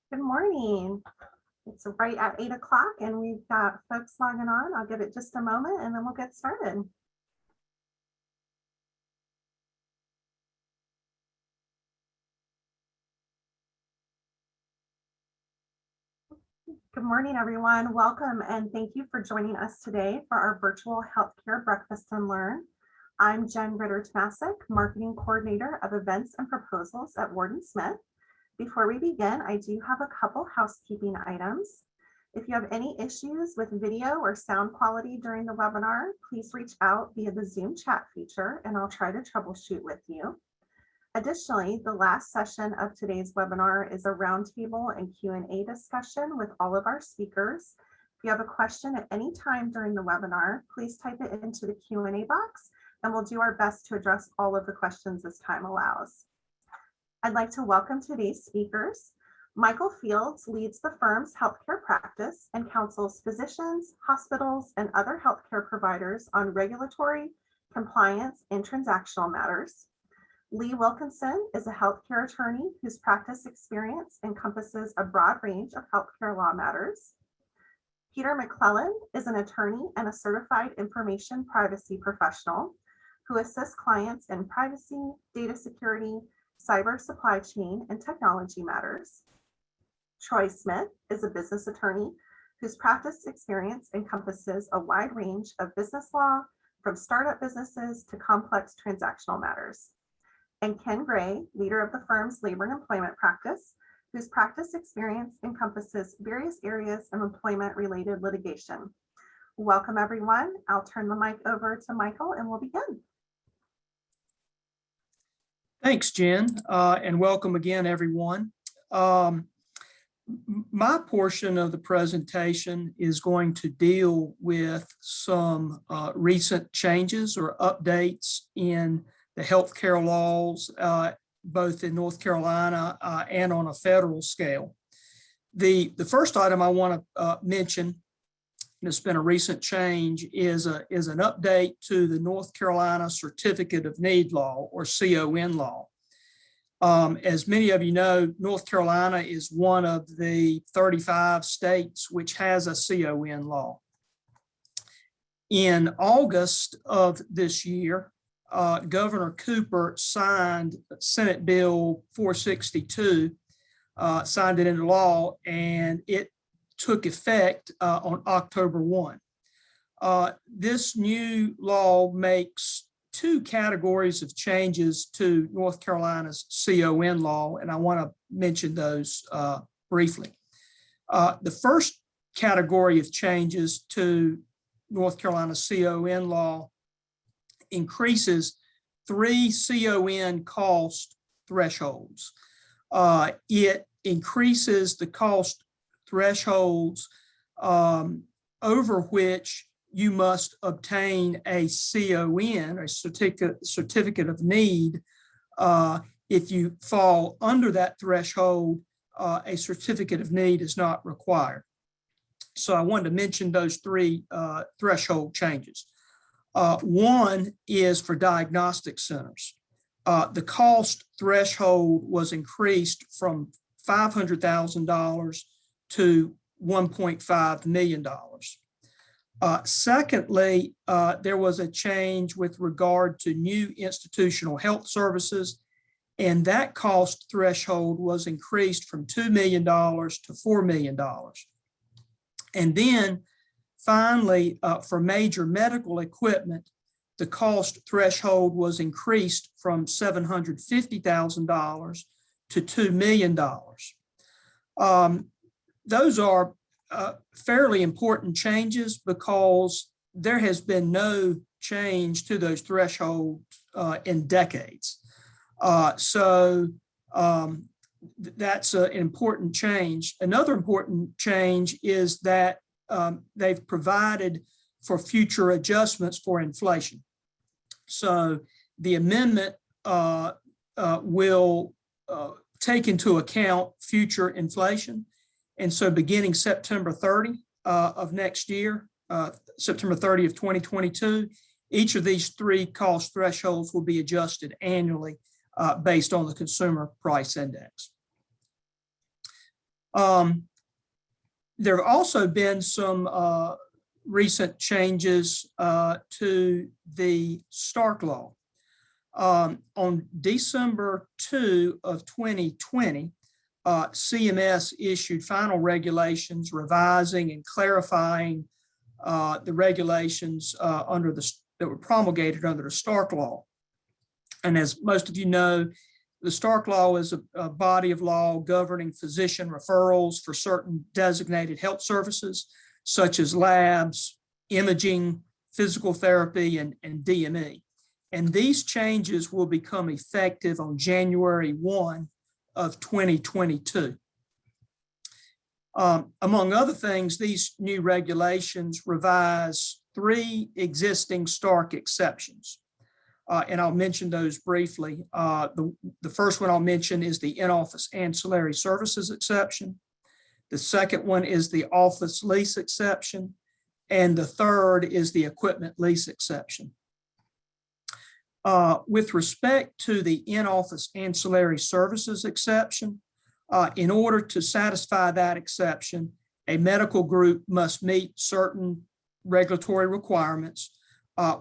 Good morning. It's right at 8 o'clock and we've got folks logging on. I'll give it just a moment and then we'll get started. Good morning, everyone. Welcome and thank you for joining us today for our virtual healthcare breakfast and learn. I'm Jen Ritter-Tomasic, Marketing Coordinator of Events and Proposals at Ward & Smith. Before we begin, I do have a couple housekeeping items. If you have any issues with video or sound quality during the webinar, please reach out via the Zoom chat feature and I'll try to troubleshoot with you. Additionally, the last session of today's webinar is a roundtable and Q&A discussion with all of our speakers. If you have a question at any time during the webinar, please type it into the Q&A box and we'll do our best to address all of the questions as time allows. I'd like to welcome today's speakers. Michael Fields leads the firm's healthcare practice and counsels physicians, hospitals, and other healthcare providers on regulatory, compliance, and transactional matters. Lee Wilkinson is a healthcare attorney whose practice experience encompasses a broad range of healthcare law matters. Peter McClellan is an attorney and a certified information privacy professional who assists clients in privacy, data security, cyber supply chain, and technology matters. Troy Smith is a business attorney whose practice experience encompasses a wide range of business law, from startup businesses to complex transactional matters. And Ken Gray, leader of the firm's labor and employment practice, whose practice experience encompasses various areas of employment-related litigation. Welcome, everyone. I'll turn the mic over to Michael and we'll begin. Thanks, Jen, and welcome again, everyone. My portion of the presentation is going to deal with some recent changes or updates in the healthcare laws, both in North Carolina and on a federal scale. The first item I want to mention, and it's been a recent change, is an update to the North Carolina Certificate of Need law, or CON law. As many of you know, North Carolina is one of the 35 states which has a CON law. In August of this year, Governor Cooper signed Senate Bill 462, signed it into law, and it took effect on October 1. This new law makes two categories of changes to North Carolina's CON law, and I want to mention those briefly. The first category of changes to North Carolina's CON law increases 3 CON cost thresholds. It increases the cost thresholds over which you must obtain a CON, a certificate of need. If you fall under that threshold, a certificate of need is not required. So I wanted to mention those 3 threshold changes. One is for diagnostic centers. The cost threshold was increased from $500,000 to $1.5 million. Secondly, there was a change with regard to new institutional health services, and that cost threshold was increased from $2 million to $4 million. And then finally, for major medical equipment, the cost threshold was increased from $750,000 to $2 million. Those are fairly important changes because there has been no change to those thresholds in decades. That's an important change. Another important change is that they've provided for future adjustments for inflation. So the amendment will take into account future inflation. And so beginning September 30 of next year, September 30 of 2022, each of these 3 cost thresholds will be adjusted annually based on the Consumer Price Index. There have also been some recent changes to the Stark Law. On December 2 of 2020, CMS issued final regulations revising and clarifying the regulations that were promulgated under the Stark Law. And as most of you know, the Stark Law is a body of law governing physician referrals for certain designated health services, such as labs, imaging, physical therapy, and DME. And these changes will become effective on January 1 of 2022. Among other things, these new regulations revise 3 existing Stark exceptions. And I'll mention those briefly. The first one I'll mention is the in-office ancillary services exception. The second one is the office lease exception. And the third is the equipment lease exception. With respect to the in-office ancillary services exception, in order to satisfy that exception, a medical group must meet certain regulatory requirements,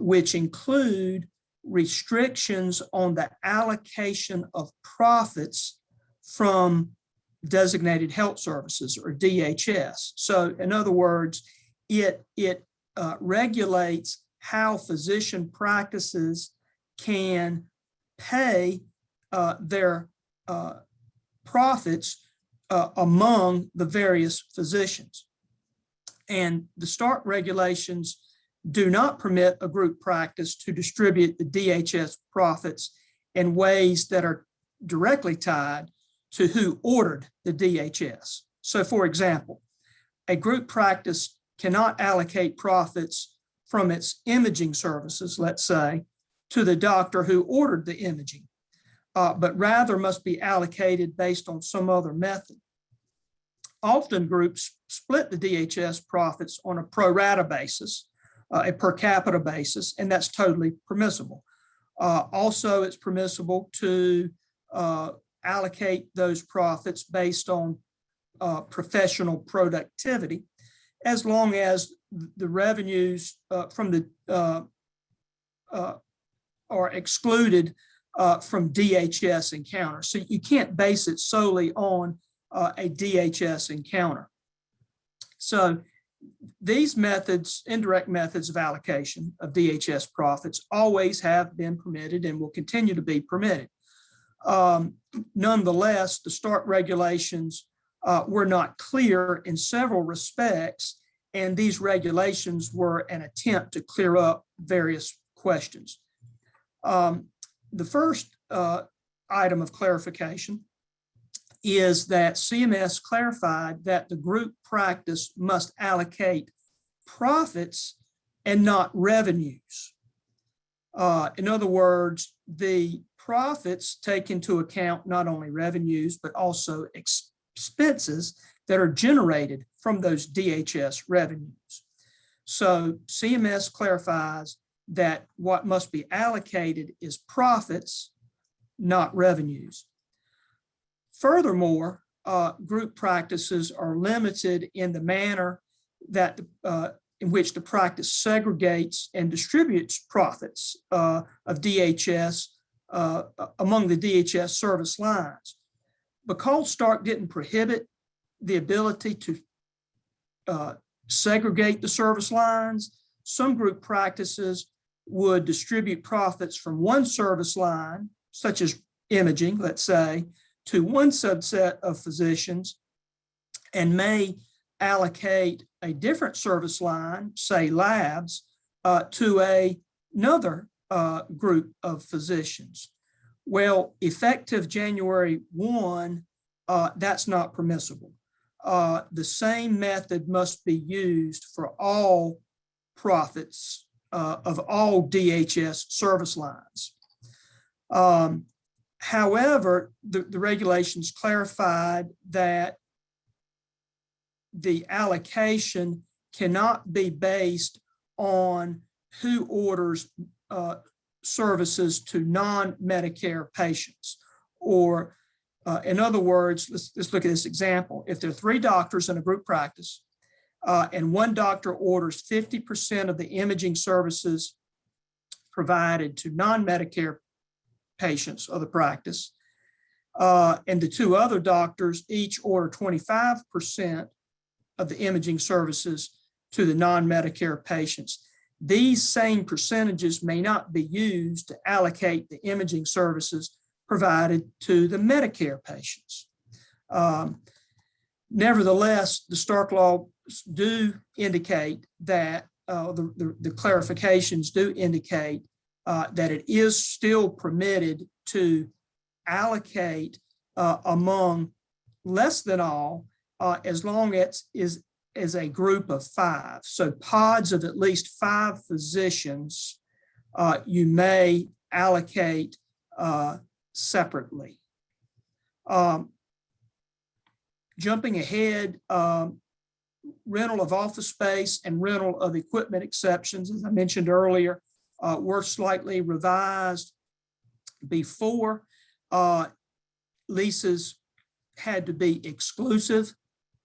which include restrictions on the allocation of profits from designated health services, or DHS. So in other words, it regulates how physician practices can pay their profits among the various physicians. And the Stark regulations do not permit a group practice to distribute the DHS profits in ways that are directly tied to who ordered the DHS. So for example, a group practice cannot allocate profits from its imaging services, let's say, to the doctor who ordered the imaging, but rather must be allocated based on some other method. Often groups split the DHS profits on a pro rata basis, a per capita basis, and that's totally permissible. Also, it's permissible to allocate those profits based on professional productivity, as long as the revenues from the are excluded from DHS encounter. So you can't base it solely on a DHS encounter. So these methods, indirect methods of allocation of DHS profits, always have been permitted and will continue to be permitted. Nonetheless, the Stark regulations were not clear in several respects, and these regulations were an attempt to clear up various questions. The first item of clarification is that CMS clarified that the group practice must allocate profits and not revenues. In other words, the profits take into account not only revenues, but also expenses that are generated from those DHS revenues. So CMS clarifies that what must be allocated is profits, not revenues. Furthermore, group practices are limited in the manner that in which the practice segregates and distributes profits of DHS among the DHS service lines. Because Stark didn't prohibit the ability to segregate the service lines, some group practices would distribute profits from one service line, such as imaging, let's say, to one subset of physicians, and may allocate a different service line, say labs, to another group of physicians. Well, effective January 1, that's not permissible. The same method must be used for all profits of all DHS service lines. However, the regulations clarified that the allocation cannot be based on who orders services to non-Medicare patients, or In other words, let's look at this example. If there are 3 doctors in a group practice and one doctor orders 50% of the imaging services provided to non-Medicare patients of the practice, and the 2 other doctors each order 25% of the imaging services to the non-Medicare patients, these same percentages may not be used to allocate the imaging services provided to the Medicare patients. Nevertheless, the Stark law do indicate that the clarifications do indicate that it is still permitted to allocate among less than all, as long as is a group of 5. So pods of at least 5 physicians, you may allocate separately. Jumping ahead, rental of office space and rental of equipment exceptions, as I mentioned earlier, were slightly revised. Before, leases had to be exclusive.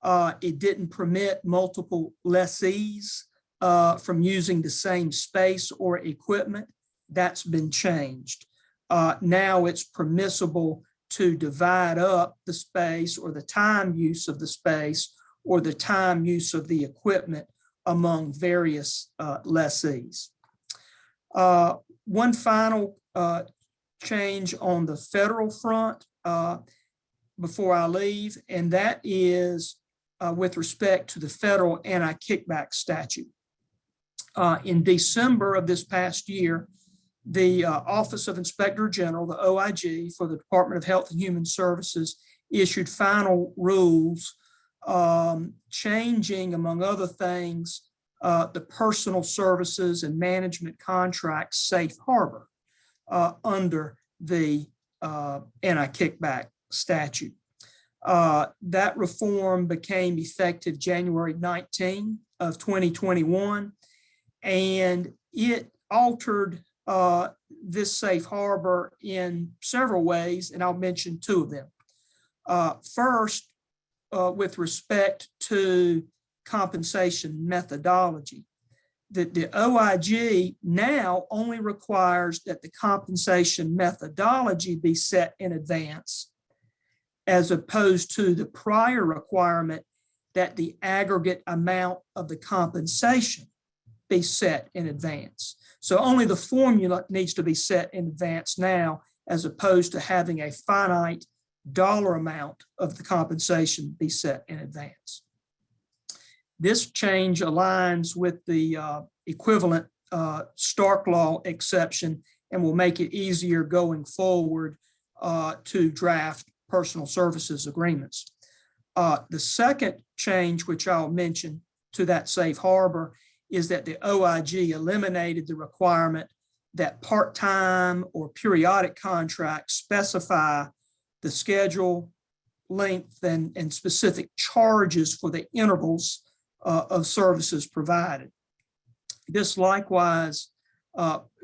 It didn't permit multiple lessees from using the same space or equipment. That's been changed. Now it's permissible to divide up the space or the time use of the space or the time use of the equipment among various lessees. One final change on the federal front before I leave, and that is with respect to the federal anti-kickback statute. In December of this past year, the Office of Inspector General, the OIG, for the Department of Health and Human Services issued final rules changing, among other things, the personal services and management contract safe harbor under the anti-kickback statute. That reform became effective January 19 of 2021, and it altered this safe harbor in several ways, and I'll mention 2 of them. First, with respect to compensation methodology, that the OIG now only requires that the compensation methodology be set in advance, as opposed to the prior requirement that the aggregate amount of the compensation be set in advance. So only the formula needs to be set in advance now, as opposed to having a finite dollar amount of the compensation be set in advance. This change aligns with the equivalent Stark law exception and will make it easier going forward to draft personal services agreements. The second change, which I'll mention to that safe harbor, is that the OIG eliminated the requirement that part-time or periodic contracts specify the schedule, length, and specific charges for the intervals of services provided. This likewise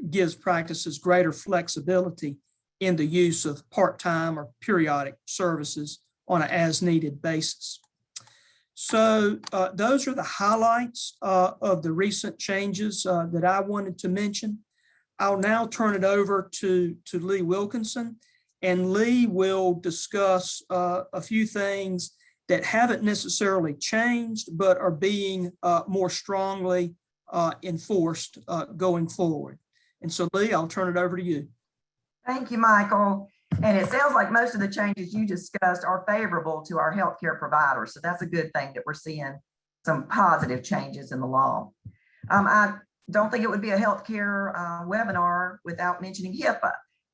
gives practices greater flexibility in the use of part-time or periodic services on an as-needed basis. So those are the highlights of the recent changes that I wanted to mention. I'll now turn it over to Lee Wilkinson, and Lee will discuss a few things that haven't necessarily changed, but are being more strongly enforced going forward. And so, Lee, I'll turn it over to you. Thank you, Michael. And it sounds like most of the changes you discussed are favorable to our healthcare providers. So that's a good thing that we're seeing some positive changes in the law. I don't think it would be a healthcare webinar without mentioning HIPAA.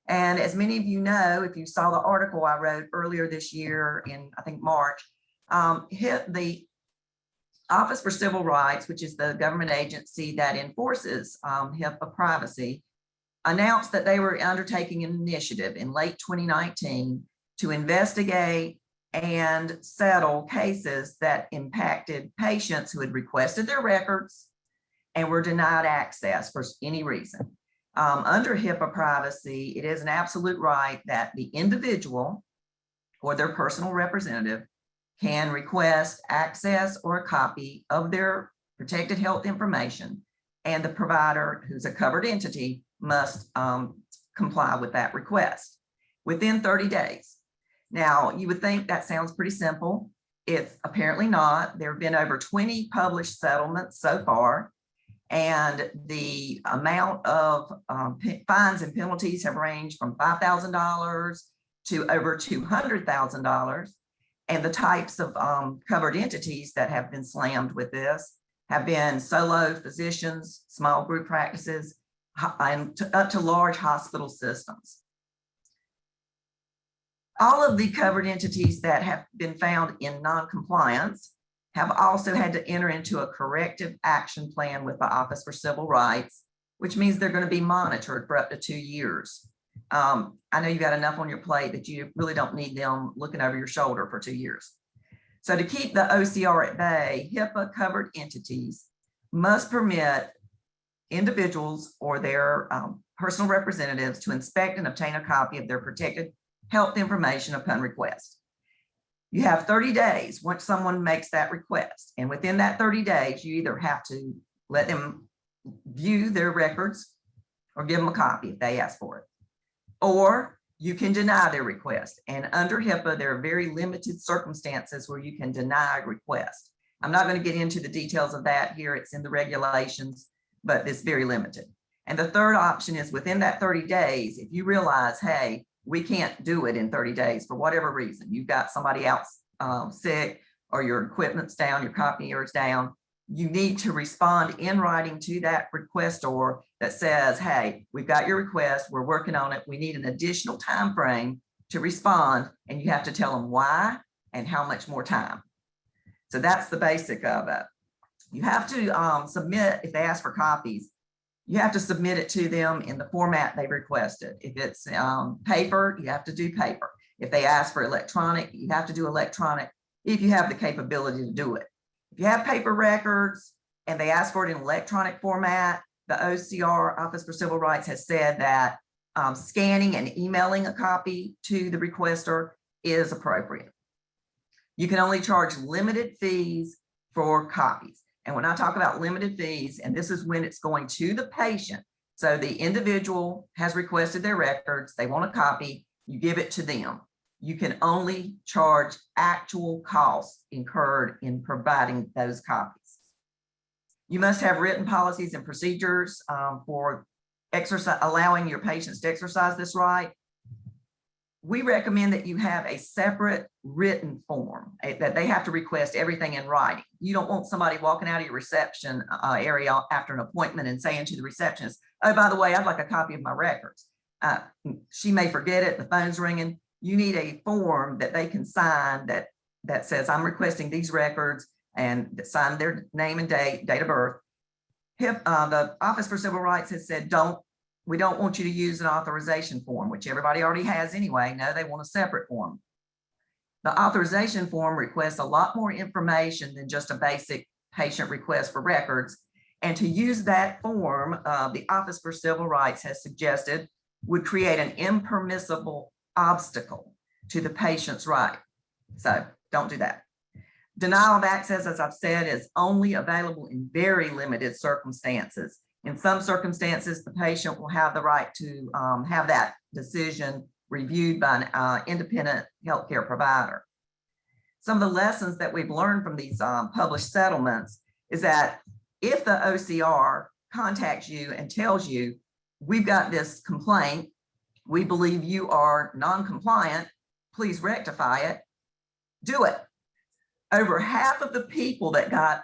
And as many of you know, if you saw the article I wrote earlier this year in, I think, March, the Office for Civil Rights, which is the government agency that enforces HIPAA privacy, announced that they were undertaking an initiative in late 2019 to investigate and settle cases that impacted patients who had requested their records and were denied access for any reason. Under HIPAA privacy, it is an absolute right that the individual or their personal representative can request access or a copy of their protected health information, and the provider, who's a covered entity, must comply with that request within 30 days. Now, you would think that sounds pretty simple. It's apparently not. There have been over 20 published settlements so far, and the amount of fines and penalties have ranged from $5,000 to over $200,000. And the types of covered entities that have been slammed with this have been solo physicians, small group practices, and up to large hospital systems. All of the covered entities that have been found in non-compliance have also had to enter into a corrective action plan with the Office for Civil Rights, which means they're going to be monitored for up to 2 years. I know you've got enough on your plate that you really don't need them looking over your shoulder for 2 years. So to keep the OCR at bay, HIPAA covered entities must permit individuals or their personal representatives to inspect and obtain a copy of their protected health information upon request. You have 30 days once someone makes that request. And within that 30 days, you either have to let them view their records or give them a copy if they ask for it, or you can deny their request. And under HIPAA, there are very limited circumstances where you can deny a request. I'm not going to get into the details of that here. It's in the regulations, but it's very limited. And the third option is within that 30 days, if you realize, hey, we can't do it in 30 days for whatever reason, you've got somebody else sick, or your equipment's down, your copier is down, you need to respond in writing to that requestor that says, hey, we've got your request, we're working on it, we need an additional time frame to respond, and you have to tell them why and how much more time. So that's the basic of it. You have to submit, if they ask for copies, you have to submit it to them in the format they requested. If it's paper, you have to do paper. If they ask for electronic, you have to do electronic if you have the capability to do it. If you have paper records and they ask for it in electronic format, the OCR, Office for Civil Rights, has said that scanning and emailing a copy to the requester is appropriate. You can only charge limited fees for copies. And when I talk about limited fees, and this is when it's going to the patient. So the individual has requested their records, they want a copy, you give it to them. You can only charge actual costs incurred in providing those copies. You must have written policies and procedures for allowing your patients to exercise this right. We recommend that you have a separate written form that they have to request everything in writing. You don't want somebody walking out of your reception area after an appointment and saying to the receptionist, oh, by the way, I'd like a copy of my records. She may forget it, the phone's ringing. You need a form that they can sign that says, I'm requesting these records, and sign their name and date of birth. The Office for Civil Rights has said, we don't want you to use an authorization form, which everybody already has anyway. No, they want a separate form. The authorization form requests a lot more information than just a basic patient request for records. And to use that form, the Office for Civil Rights has suggested would create an impermissible obstacle to the patient's right. So don't do that. Denial of access, as I've said, is only available in very limited circumstances. In some circumstances, the patient will have the right to have that decision reviewed by an independent healthcare provider. Some of the lessons that we've learned from these published settlements is that if the OCR contacts you and tells you, we've got this complaint, we believe you are non-compliant, please rectify it, do it. Over half of the people that got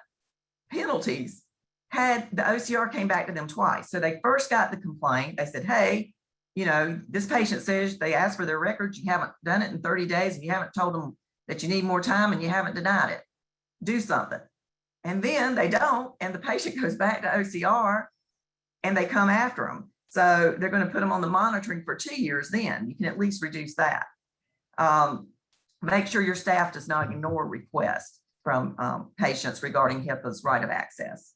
penalties had the OCR came back to them twice. So they first got the complaint. They said, hey, this patient says they asked for their records. You haven't done it in 30 days and you haven't told them that you need more time and you haven't denied it. Do something. And then they don't. And the patient goes back to OCR and they come after them. So they're going to put them on the monitoring for 2 years. Then you can at least reduce that. Make sure your staff does not ignore requests from patients regarding HIPAA's right of access.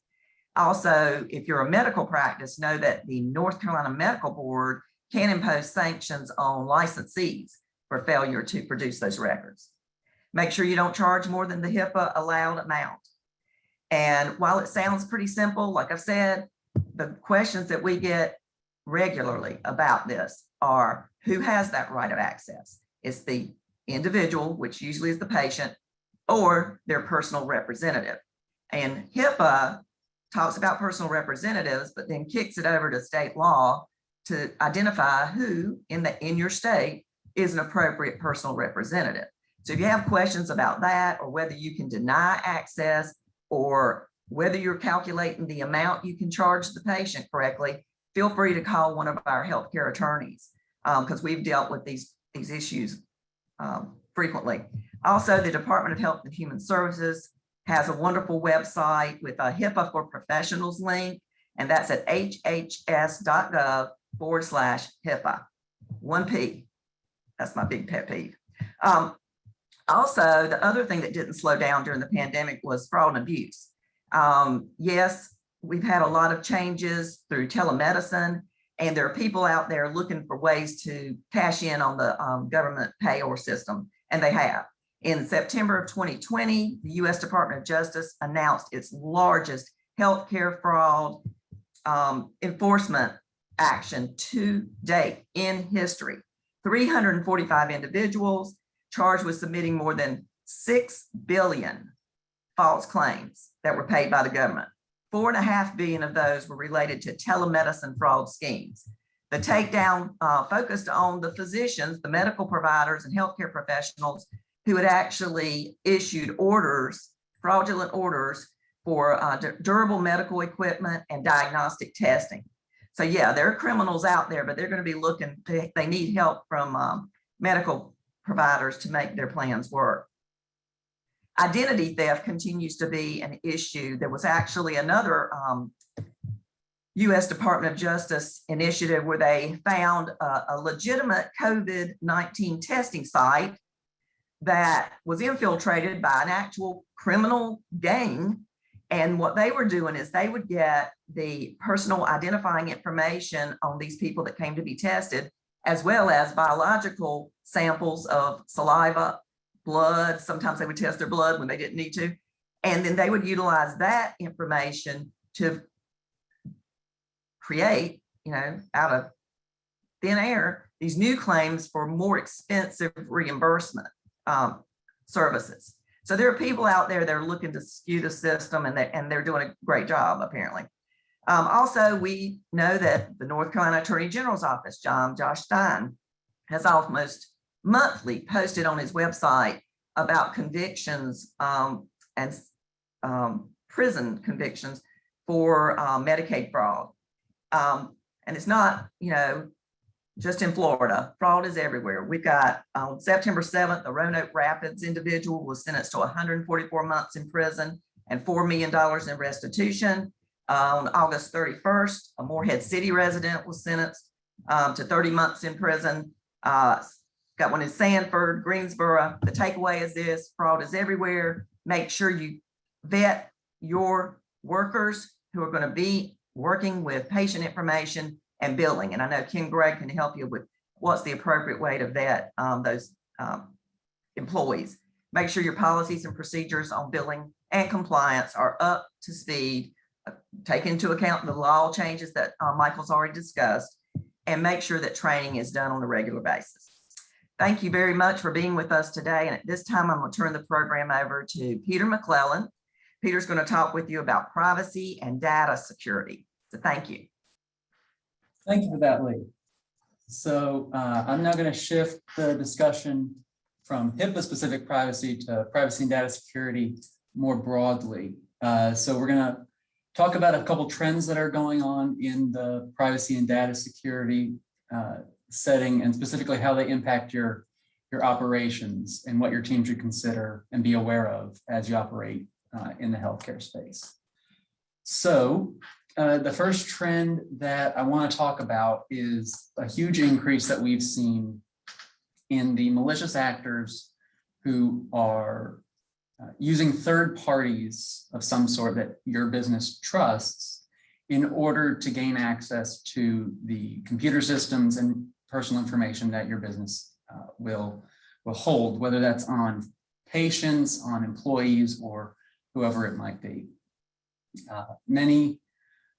Also, if you're a medical practice, know that the North Carolina Medical Board can impose sanctions on licensees for failure to produce those records. Make sure you don't charge more than the HIPAA allowed amount. And while it sounds pretty simple, like I've said, the questions that we get regularly about this are who has that right of access? It's the individual, which usually is the patient, or their personal representative. And HIPAA talks about personal representatives, but then kicks it over to state law to identify who in your state is an appropriate personal representative. So if you have questions about that, or whether you can deny access, or whether you're calculating the amount you can charge the patient correctly, feel free to call one of our healthcare attorneys, because we've dealt with these issues frequently. Also, the Department of Health and Human Services has a wonderful website with a HIPAA for Professionals link, and that's at hhs.gov/HIPAA. 1P. That's my big pet peeve. Also, the other thing that didn't slow down during the pandemic was fraud and abuse. Yes, we've had a lot of changes through telemedicine, and there are people out there looking for ways to cash in on the government payor system, and they have. In September of 2020, the U.S. Department of Justice announced its largest healthcare fraud enforcement action to date in history. 345 individuals charged with submitting more than 6 billion false claims that were paid by the government. 4.5 billion of those were related to telemedicine fraud schemes. The takedown focused on the physicians, the medical providers, and healthcare professionals who had actually issued orders, fraudulent orders for durable medical equipment and diagnostic testing. So yeah, there are criminals out there, but they're going to be looking, they need help from medical providers to make their plans work. Identity theft continues to be an issue. There was actually another U.S. Department of Justice initiative where they found a legitimate COVID-19 testing site that was infiltrated by an actual criminal gang. And what they were doing is they would get the personal identifying information on these people that came to be tested, as well as biological samples of saliva, blood. Sometimes they would test their blood when they didn't need to. And then they would utilize that information to create, out of thin air, these new claims for more expensive reimbursement services. So there are people out there that are looking to skew the system, and they're doing a great job, apparently. Also, we know that the North Carolina Attorney General's office, Josh Stein, has almost monthly posted on his website about convictions and prison convictions for Medicaid fraud. And it's not, just in Florida. Fraud is everywhere. We've got on September 7th, a Roanoke Rapids individual was sentenced to 144 months in prison and $4 million in restitution. On August 31st, a Morehead City resident was sentenced to 30 months in prison. Got one in Sanford, Greensboro. The takeaway is this: fraud is everywhere. Make sure you vet your workers who are going to be working with patient information and billing. And I know Ken Gregg can help you with what's the appropriate way to vet those employees. Make sure your policies and procedures on billing and compliance are up to speed. Take into account the law changes that Michael's already discussed, and make sure that training is done on a regular basis. Thank you very much for being with us today. And at this time, I'm going to turn the program over to Peter McClellan. Peter's going to talk with you about privacy and data security. So thank you. Thank you for that, Lee. So I'm now going to shift the discussion from HIPAA-specific privacy to privacy and data security more broadly. So we're going to talk about a couple trends that are going on in the privacy and data security setting, and specifically how they impact your operations and what your team should consider and be aware of as you operate in the healthcare space. So the first trend that I want to talk about is a huge increase that we've seen in the malicious actors who are using third parties of some sort that your business trusts in order to gain access to the computer systems and personal information that your business will hold, whether that's on patients, on employees, or whoever it might be. Many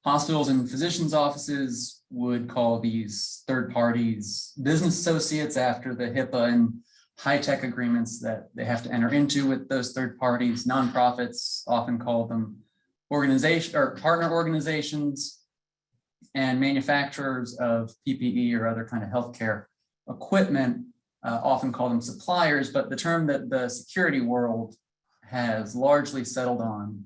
hospitals and physicians' offices would call these third parties business associates after the HIPAA and high-tech agreements that they have to enter into with those third parties. Nonprofits often call them organization or partner organizations, and manufacturers of PPE or other kind of healthcare equipment often call them suppliers, but the term that the security world has largely settled on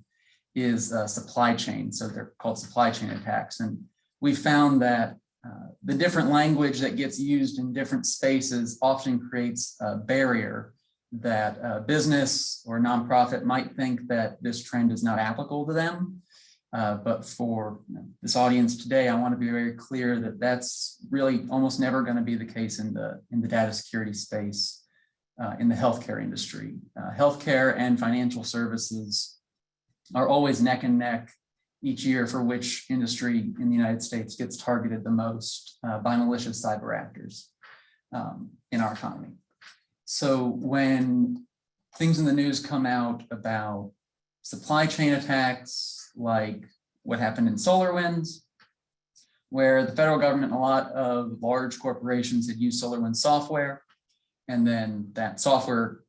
is supply chain. So they're called supply chain attacks. And we found that the different language that gets used in different spaces often creates a barrier that a business or nonprofit might think that this trend is not applicable to them. But for this audience today, I want to be very clear that that's really almost never going to be the case in the data security space in the healthcare industry. Healthcare and financial services are always neck and neck each year for which industry in the United States gets targeted the most by malicious cyber actors in our economy. So when things in the news come out about supply chain attacks, like what happened in SolarWinds, where the federal government and a lot of large corporations had used SolarWinds software, and then that software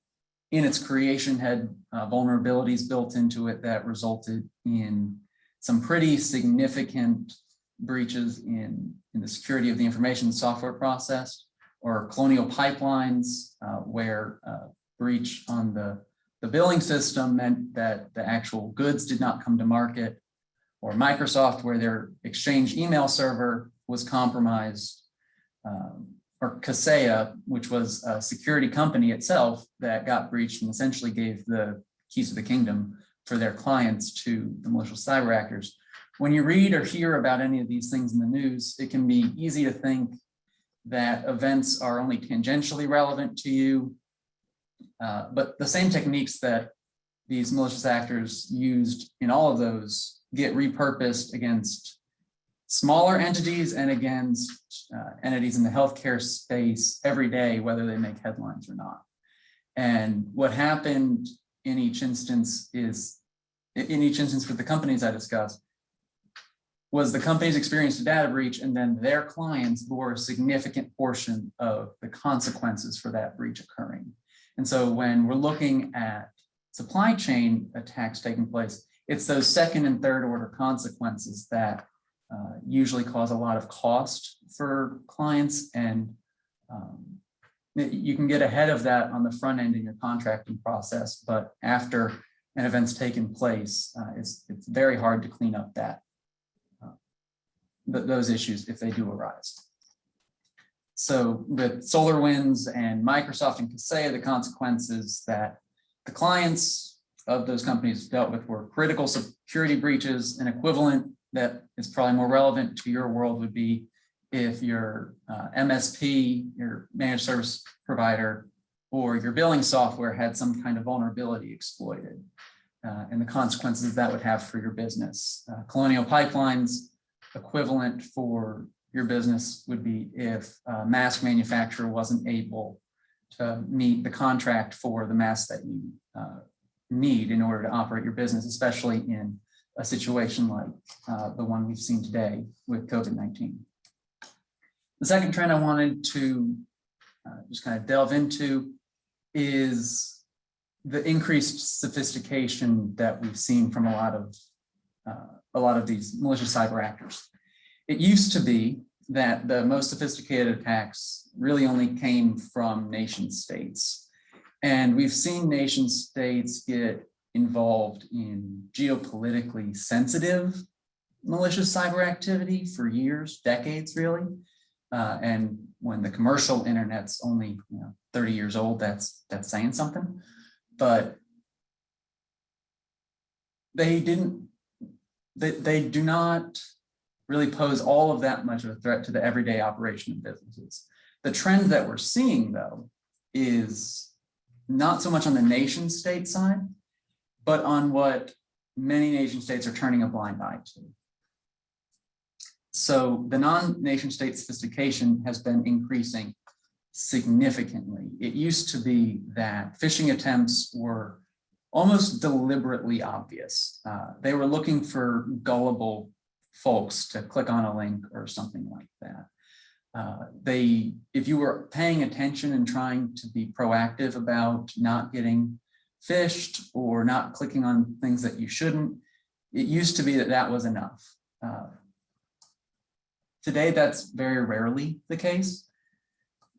in its creation had vulnerabilities built into it that resulted in some pretty significant breaches in the security of the information software process, or Colonial Pipelines, where breach on the billing system meant that the actual goods did not come to market, or Microsoft, where their Exchange email server was compromised, or Kaseya, which was a security company itself that got breached and essentially gave the keys of the kingdom for their clients to the malicious cyber actors. When you read or hear about any of these things in the news, it can be easy to think that events are only tangentially relevant to you. But the same techniques that these malicious actors used in all of those get repurposed against smaller entities and against entities in the healthcare space every day, whether they make headlines or not. And what happened in each instance with the companies I discussed, was the companies experienced a data breach, and then their clients bore a significant portion of the consequences for that breach occurring. And so when we're looking at supply chain attacks taking place, it's those second and third order consequences that usually cause a lot of cost for clients, and you can get ahead of that on the front end in your contracting process, but after an event's taken place, it's very hard to clean up those issues if they do arise. So with SolarWinds and Microsoft and Kaseya, the consequences that the clients of those companies dealt with were critical security breaches. An equivalent that is probably more relevant to your world would be if your MSP, your managed service provider, or your billing software had some kind of vulnerability exploited, and the consequences that would have for your business. Colonial Pipelines equivalent for your business would be if a mask manufacturer wasn't able to meet the contract for the masks that you need in order to operate your business, especially in a situation like the one we've seen today with COVID-19. The second trend I wanted to just kind of delve into is the increased sophistication that we've seen from a lot of these malicious cyber actors. It used to be that the most sophisticated attacks really only came from nation states. And we've seen nation states get involved in geopolitically sensitive malicious cyber activity for years, decades really. And when the commercial internet's only 30 years old, that's saying something. But they do not really pose all of that much of a threat to the everyday operation of businesses. The trend that we're seeing, though, is not so much on the nation state side, but on what many nation states are turning a blind eye to. So the non-nation state sophistication has been increasing significantly. It used to be that phishing attempts were almost deliberately obvious. They were looking for gullible folks to click on a link or something like that. If you were paying attention and trying to be proactive about not getting phished or not clicking on things that you shouldn't, it used to be that that was enough. Today, that's very rarely the case.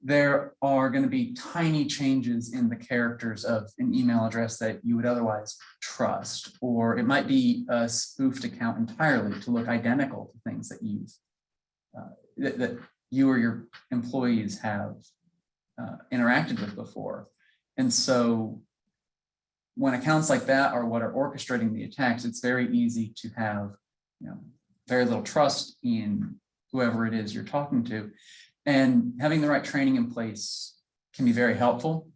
There are going to be tiny changes in the characters of an email address that you would otherwise trust, or it might be a spoofed account entirely to look identical to things that that you or your employees have interacted with before. And so when accounts like that are what are orchestrating the attacks, it's very easy to have very little trust in whoever it is you're talking to. And having the right training in place can be very helpful.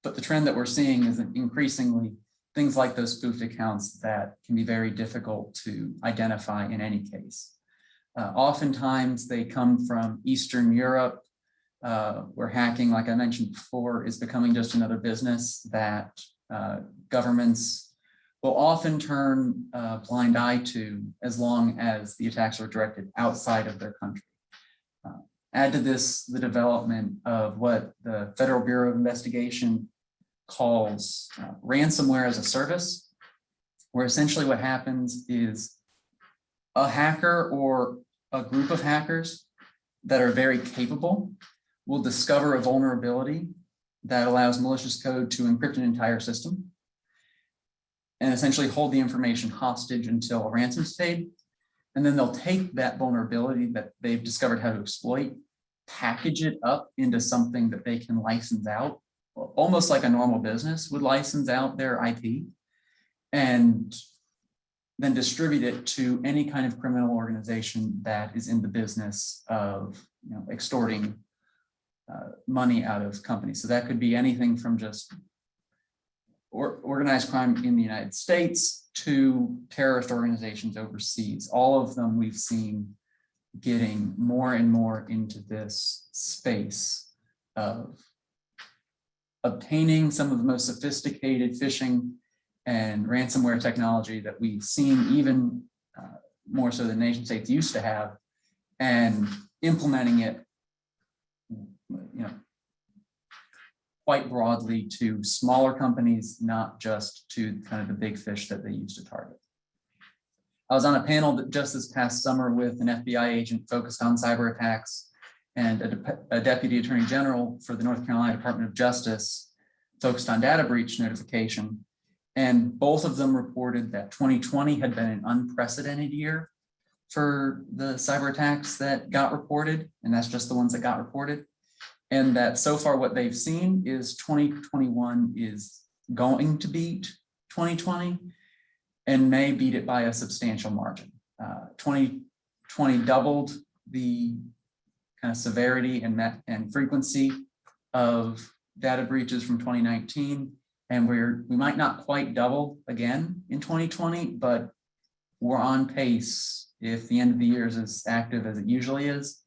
But the trend that we're seeing is that increasingly things like those spoofed accounts that can be very difficult to identify in any case. Oftentimes they come from Eastern Europe, where hacking, like I mentioned before, is becoming just another business that governments will often turn a blind eye to as long as the attacks are directed outside of their country. Add to this the development of what the Federal Bureau of Investigation calls ransomware as a service, where essentially what happens is a hacker or a group of hackers that are very capable will discover a vulnerability that allows malicious code to encrypt an entire system and essentially hold the information hostage until a ransom is paid. And then they'll take that vulnerability that they've discovered how to exploit, package it up into something that they can license out, almost like a normal business would license out their IP, and then distribute it to any kind of criminal organization that is in the business of extorting money out of companies. So that could be anything from just organized crime in the United States to terrorist organizations overseas. All of them we've seen getting more and more into this space of obtaining some of the most sophisticated phishing and ransomware technology that we've seen, even more so than nation states used to have, and implementing it quite broadly to smaller companies, not just to kind of the big fish that they used to target. I was on a panel just this past summer with an FBI agent focused on cyber attacks and a deputy attorney general for the North Carolina Department of Justice focused on data breach notification. And both of them reported that 2020 had been an unprecedented year for the cyber attacks that got reported, and that's just the ones that got reported. And that so far what they've seen is 2021 is going to beat 2020 and may beat it by a substantial margin. 2020 doubled the kind of severity and frequency of data breaches from 2019. And we might not quite double again in 2020, but we're on pace, if the end of the year is as active as it usually is,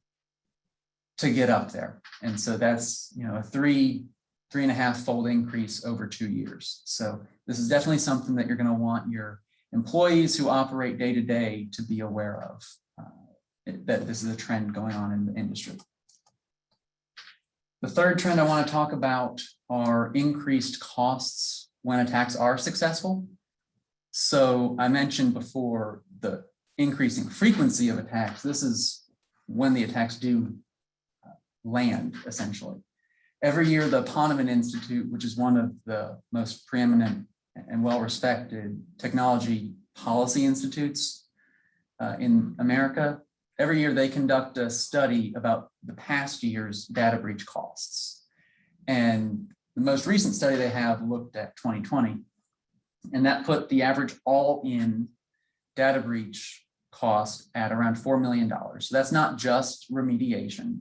to get up there. And so that's a three and a half fold increase over 2 years. So this is definitely something that you're going to want your employees who operate day to day to be aware of, that this is a trend going on in the industry. The third trend I want to talk about are increased costs when attacks are successful. So I mentioned before the increasing frequency of attacks. This is when the attacks do land, essentially. Every year, the Ponemon Institute, which is one of the most preeminent and well-respected technology policy institutes in America, every year they conduct a study about the past year's data breach costs. And the most recent study they have looked at 2020, and that put the average all-in data breach cost at around $4 million. So that's not just remediation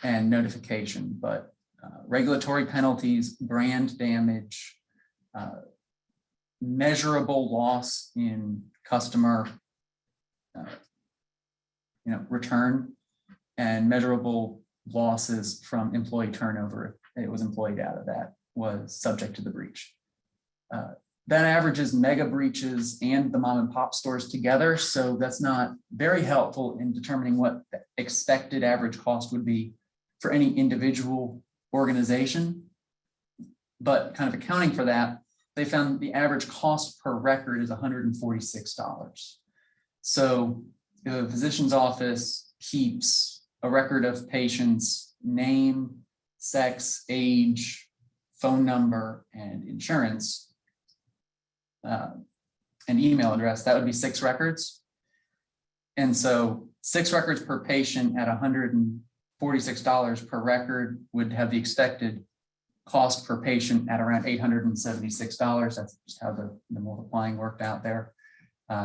and notification, but regulatory penalties, brand damage, measurable loss in customer return, and measurable losses from employee turnover. It was employee data that was subject to the breach. That averages mega breaches and the mom and pop stores together. So that's not very helpful in determining what the expected average cost would be for any individual organization. But kind of accounting for that, they found the average cost per record is $146. So the physician's office keeps a record of patients' name, sex, age, phone number, and insurance, and email address. That would be 6 records. And so 6 records per patient at $146 per record would have the expected cost per patient at around $876. That's just how the multiplying worked out there.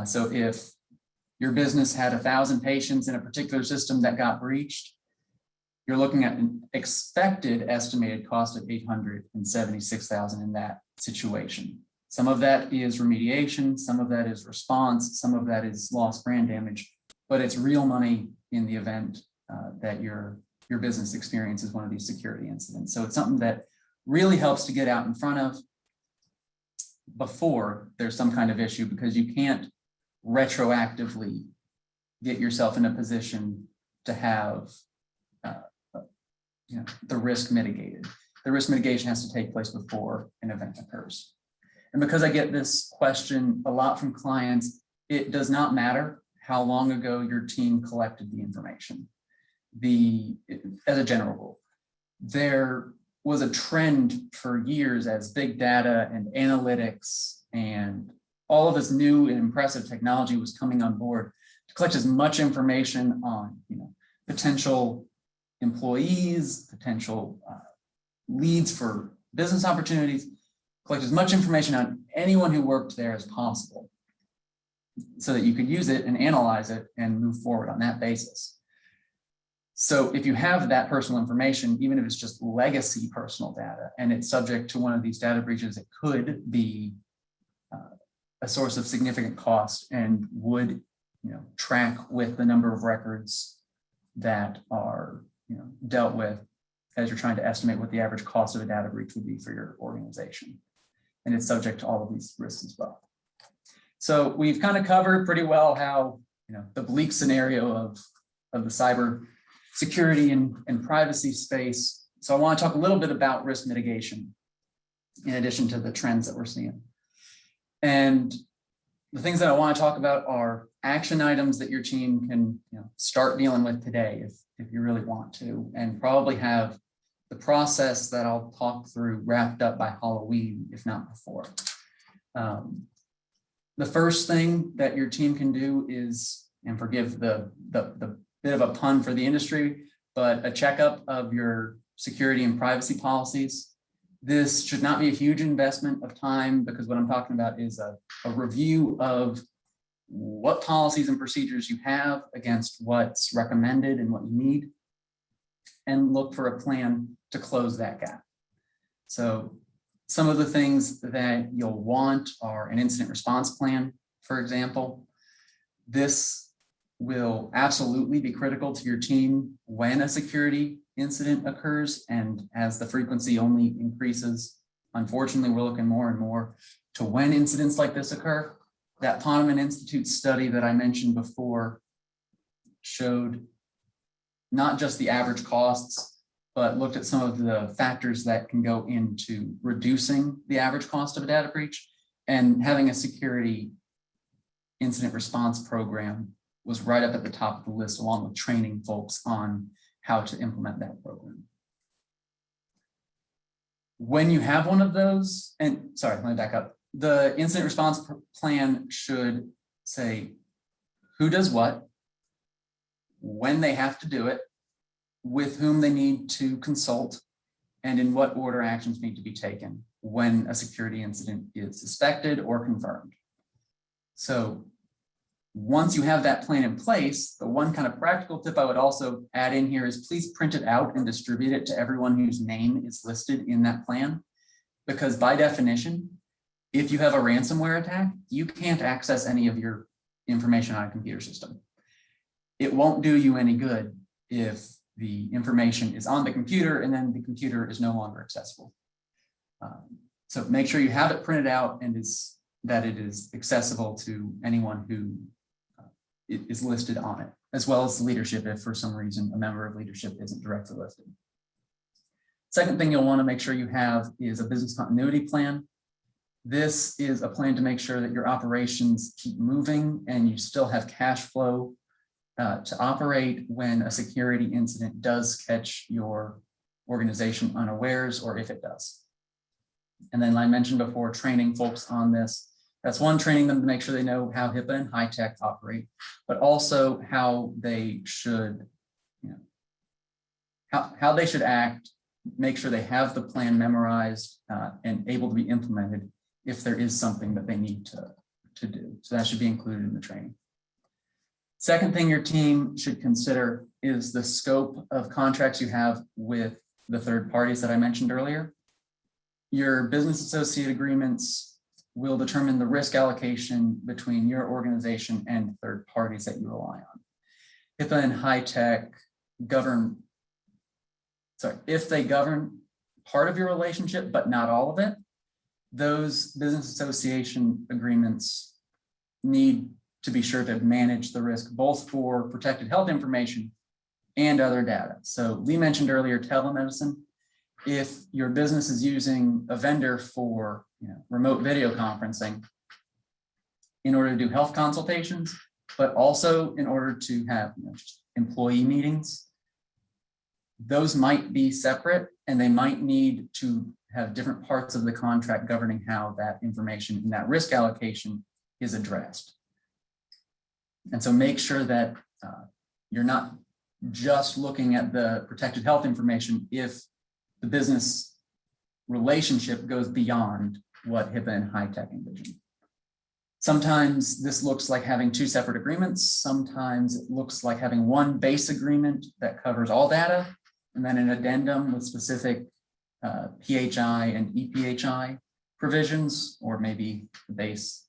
So if your business had 1,000 patients in a particular system that got breached, you're looking at an expected estimated cost of $876,000 in that situation. Some of that is remediation, some of that is response, some of that is lost brand damage, but it's real money in the event that your business experiences one of these security incidents. So it's something that really helps to get out in front of before there's some kind of issue, because you can't retroactively get yourself in a position to have the risk mitigated. The risk mitigation has to take place before an event occurs. And because I get this question a lot from clients, it does not matter how long ago your team collected the information. As a general rule, there was a trend for years as big data and analytics and all of this new and impressive technology was coming on board to collect as much information on potential employees, potential leads for business opportunities, collect as much information on anyone who worked there as possible so that you could use it and analyze it and move forward on that basis. So if you have that personal information, even if it's just legacy personal data and it's subject to one of these data breaches, it could be a source of significant cost and would track with the number of records that are dealt with as you're trying to estimate what the average cost of a data breach would be for your organization. And it's subject to all of these risks as well. So we've kind of covered pretty well how the bleak scenario of the cyber security and privacy space. So I want to talk a little bit about risk mitigation in addition to the trends that we're seeing. And the things that I want to talk about are action items that your team can start dealing with today if you really want to, and probably have the process that I'll talk through wrapped up by Halloween, if not before. The first thing that your team can do is, and forgive the bit of a pun for the industry, but a checkup of your security and privacy policies. This should not be a huge investment of time, because what I'm talking about is a review of what policies and procedures you have against what's recommended and what you need, and look for a plan to close that gap. So some of the things that you'll want are an incident response plan, for example. This will absolutely be critical to your team when a security incident occurs, and as the frequency only increases, unfortunately, we're looking more and more to when incidents like this occur. That Ponemon Institute study that I mentioned before showed not just the average costs, but looked at some of the factors that can go into reducing the average cost of a data breach, and having a security incident response program was right up at the top of the list, along with training folks on how to implement that program. When you have one of those, and sorry, let me back up. The incident response plan should say who does what, when they have to do it, with whom they need to consult, and in what order actions need to be taken when a security incident is suspected or confirmed. So once you have that plan in place, the one kind of practical tip I would also add in here is please print it out and distribute it to everyone whose name is listed in that plan. Because by definition, if you have a ransomware attack, you can't access any of your information on a computer system. It won't do you any good if the information is on the computer and then the computer is no longer accessible. So make sure you have it printed out and that it is accessible to anyone who is listed on it, as well as the leadership if for some reason a member of leadership isn't directly listed. Second thing you'll want to make sure you have is a business continuity plan. This is a plan to make sure that your operations keep moving and you still have cash flow to operate when a security incident does catch your organization unawares, or if it does. And then I mentioned before, training folks on this. That's one, training them to make sure they know how HIPAA and HITECH operate, but also how they should, how they should act, make sure they have the plan memorized and able to be implemented if there is something that they need to do. So that should be included in the training. Second thing your team should consider is the scope of contracts you have with the third parties that I mentioned earlier. Your business associate agreements will determine the risk allocation between your organization and third parties that you rely on. HIPAA and HITECH govern, if they govern part of your relationship, but not all of it, those business association agreements need to be sure to manage the risk both for protected health information and other data. So Lee mentioned earlier telemedicine. If your business is using a vendor for remote video conferencing in order to do health consultations, but also in order to have just employee meetings, those might be separate and they might need to have different parts of the contract governing how that information and that risk allocation is addressed. And so make sure that you're not just looking at the protected health information if the business relationship goes beyond what HIPAA and HITECH envision. Sometimes this looks like having two separate agreements. Sometimes it looks like having one base agreement that covers all data, and then an addendum with specific PHI and EPHI provisions, or maybe the base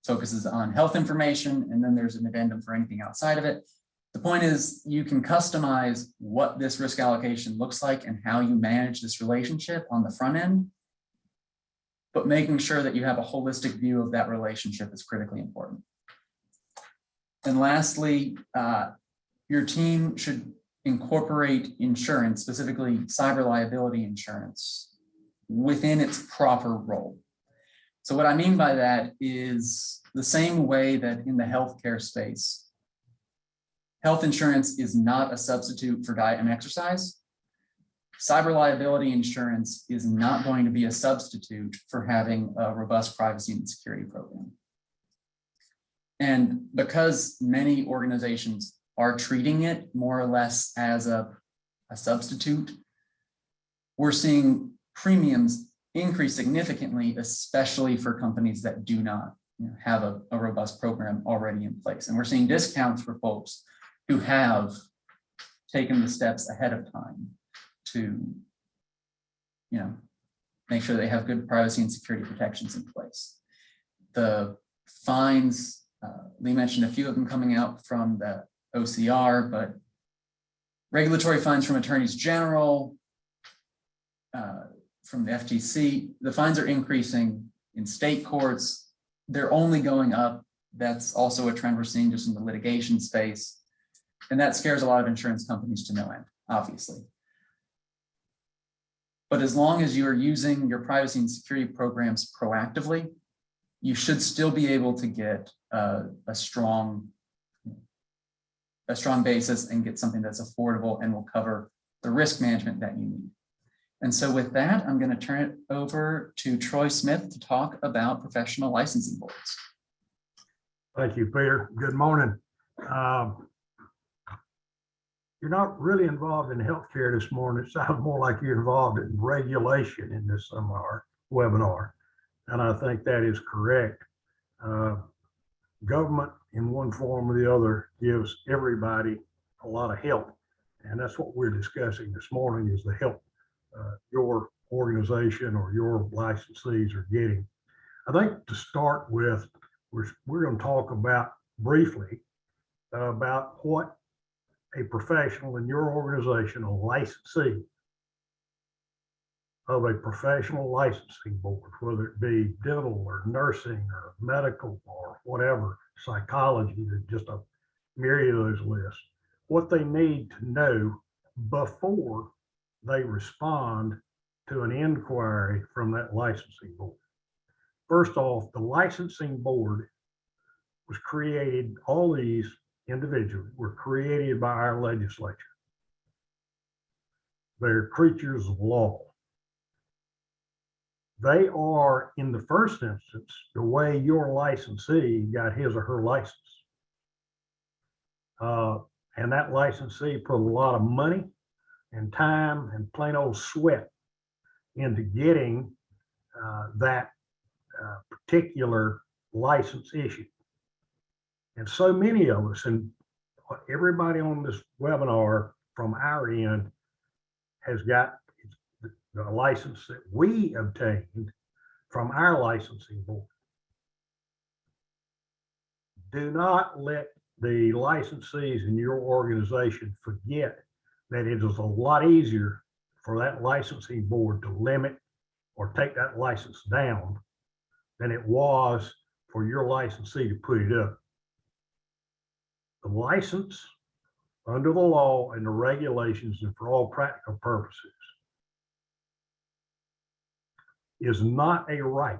focuses on health information, and then there's an addendum for anything outside of it. The point is you can customize what this risk allocation looks like and how you manage this relationship on the front end, but making sure that you have a holistic view of that relationship is critically important. And lastly, your team should incorporate insurance, specifically cyber liability insurance, within its proper role. So what I mean by that is the same way that in the healthcare space, health insurance is not a substitute for diet and exercise. Cyber liability insurance is not going to be a substitute for having a robust privacy and security program. And because many organizations are treating it more or less as a substitute, we're seeing premiums increase significantly, especially for companies that do not have a robust program already in place. And we're seeing discounts for folks who have taken the steps ahead of time to make sure they have good privacy and security protections in place. The fines, Lee mentioned a few of them coming out from the OCR, but regulatory fines from attorneys general, from the FTC, the fines are increasing in state courts. They're only going up. That's also a trend we're seeing just in the litigation space. And that scares a lot of insurance companies to no end, obviously. But as long as you're using your privacy and security programs proactively, you should still be able to get a strong basis and get something that's affordable and will cover the risk management that you need. And so with that, I'm going to turn it over to Troy Smith to talk about professional licensing boards. Thank you, Peter. Good morning. You're not really involved in healthcare this morning. It sounds more like you're involved in regulation in this seminar webinar. And I think that is correct. Government in one form or the other gives everybody a lot of help. And that's what we're discussing this morning, is the help your organization or your licensees are getting. I think to start with, we're going to talk about briefly about what a professional in your organization, a licensee of a professional licensing board, whether it be dental or nursing or medical or whatever, psychology, there's just a myriad of those lists, what they need to know before they respond to an inquiry from that licensing board. First off, the licensing board was created, all these individuals were created by our legislature. They're creatures of law. They are, in the first instance, the way your licensee got his or her license. And that licensee put a lot of money and time and plain old sweat into getting that particular license issued. And so many of us, and everybody on this webinar from our end has got the license that we obtained from our licensing board. Do not let the licensees in your organization forget that it is a lot easier for that licensing board to limit or take that license down than it was for your licensee to put it up. The license under the law and the regulations, and for all practical purposes, is not a right.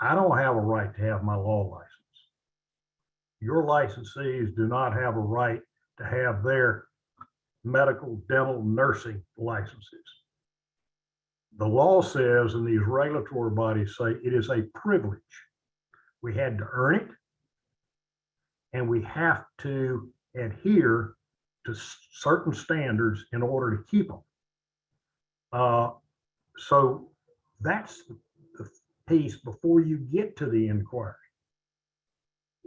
I don't have a right to have my law license. Your licensees do not have a right to have their medical, dental, nursing licenses. The law says, and these regulatory bodies say, it is a privilege. We had to earn it, and we have to adhere to certain standards in order to keep them. So that's the piece before you get to the inquiry.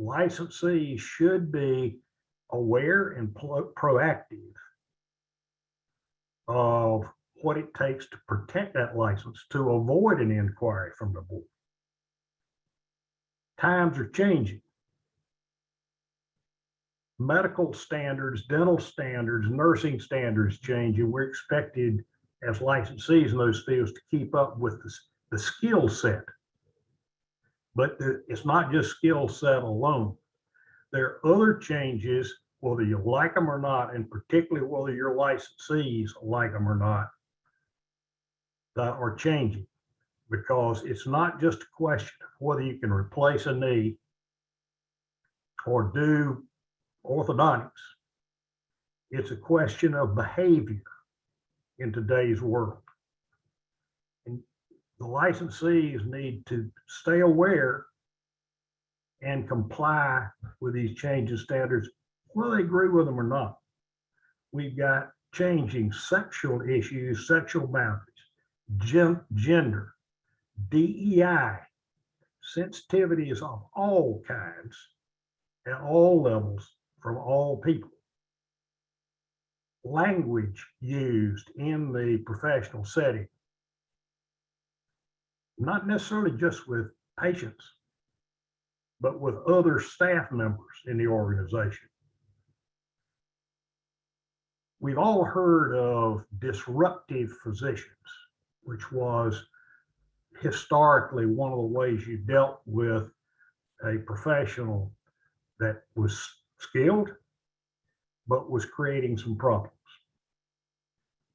Licensees should be aware and proactive of what it takes to protect that license to avoid an inquiry from the board. Times are changing. Medical standards, dental standards, nursing standards changing. We're expected as licensees in those fields to keep up with the skill set. But it's not just skill set alone. There are other changes, whether you like them or not, and particularly whether your licensees like them or not, that are changing, because it's not just a question of whether you can replace a knee or do orthodontics. It's a question of behavior in today's world. And the licensees need to stay aware and comply with these changing standards, whether they agree with them or not. We've got changing sexual issues, sexual boundaries, gender, DEI, sensitivities of all kinds at all levels from all people. Language used in the professional setting, not necessarily just with patients, but with other staff members in the organization. We've all heard of disruptive physicians, which was historically one of the ways you dealt with a professional that was skilled, but was creating some problems.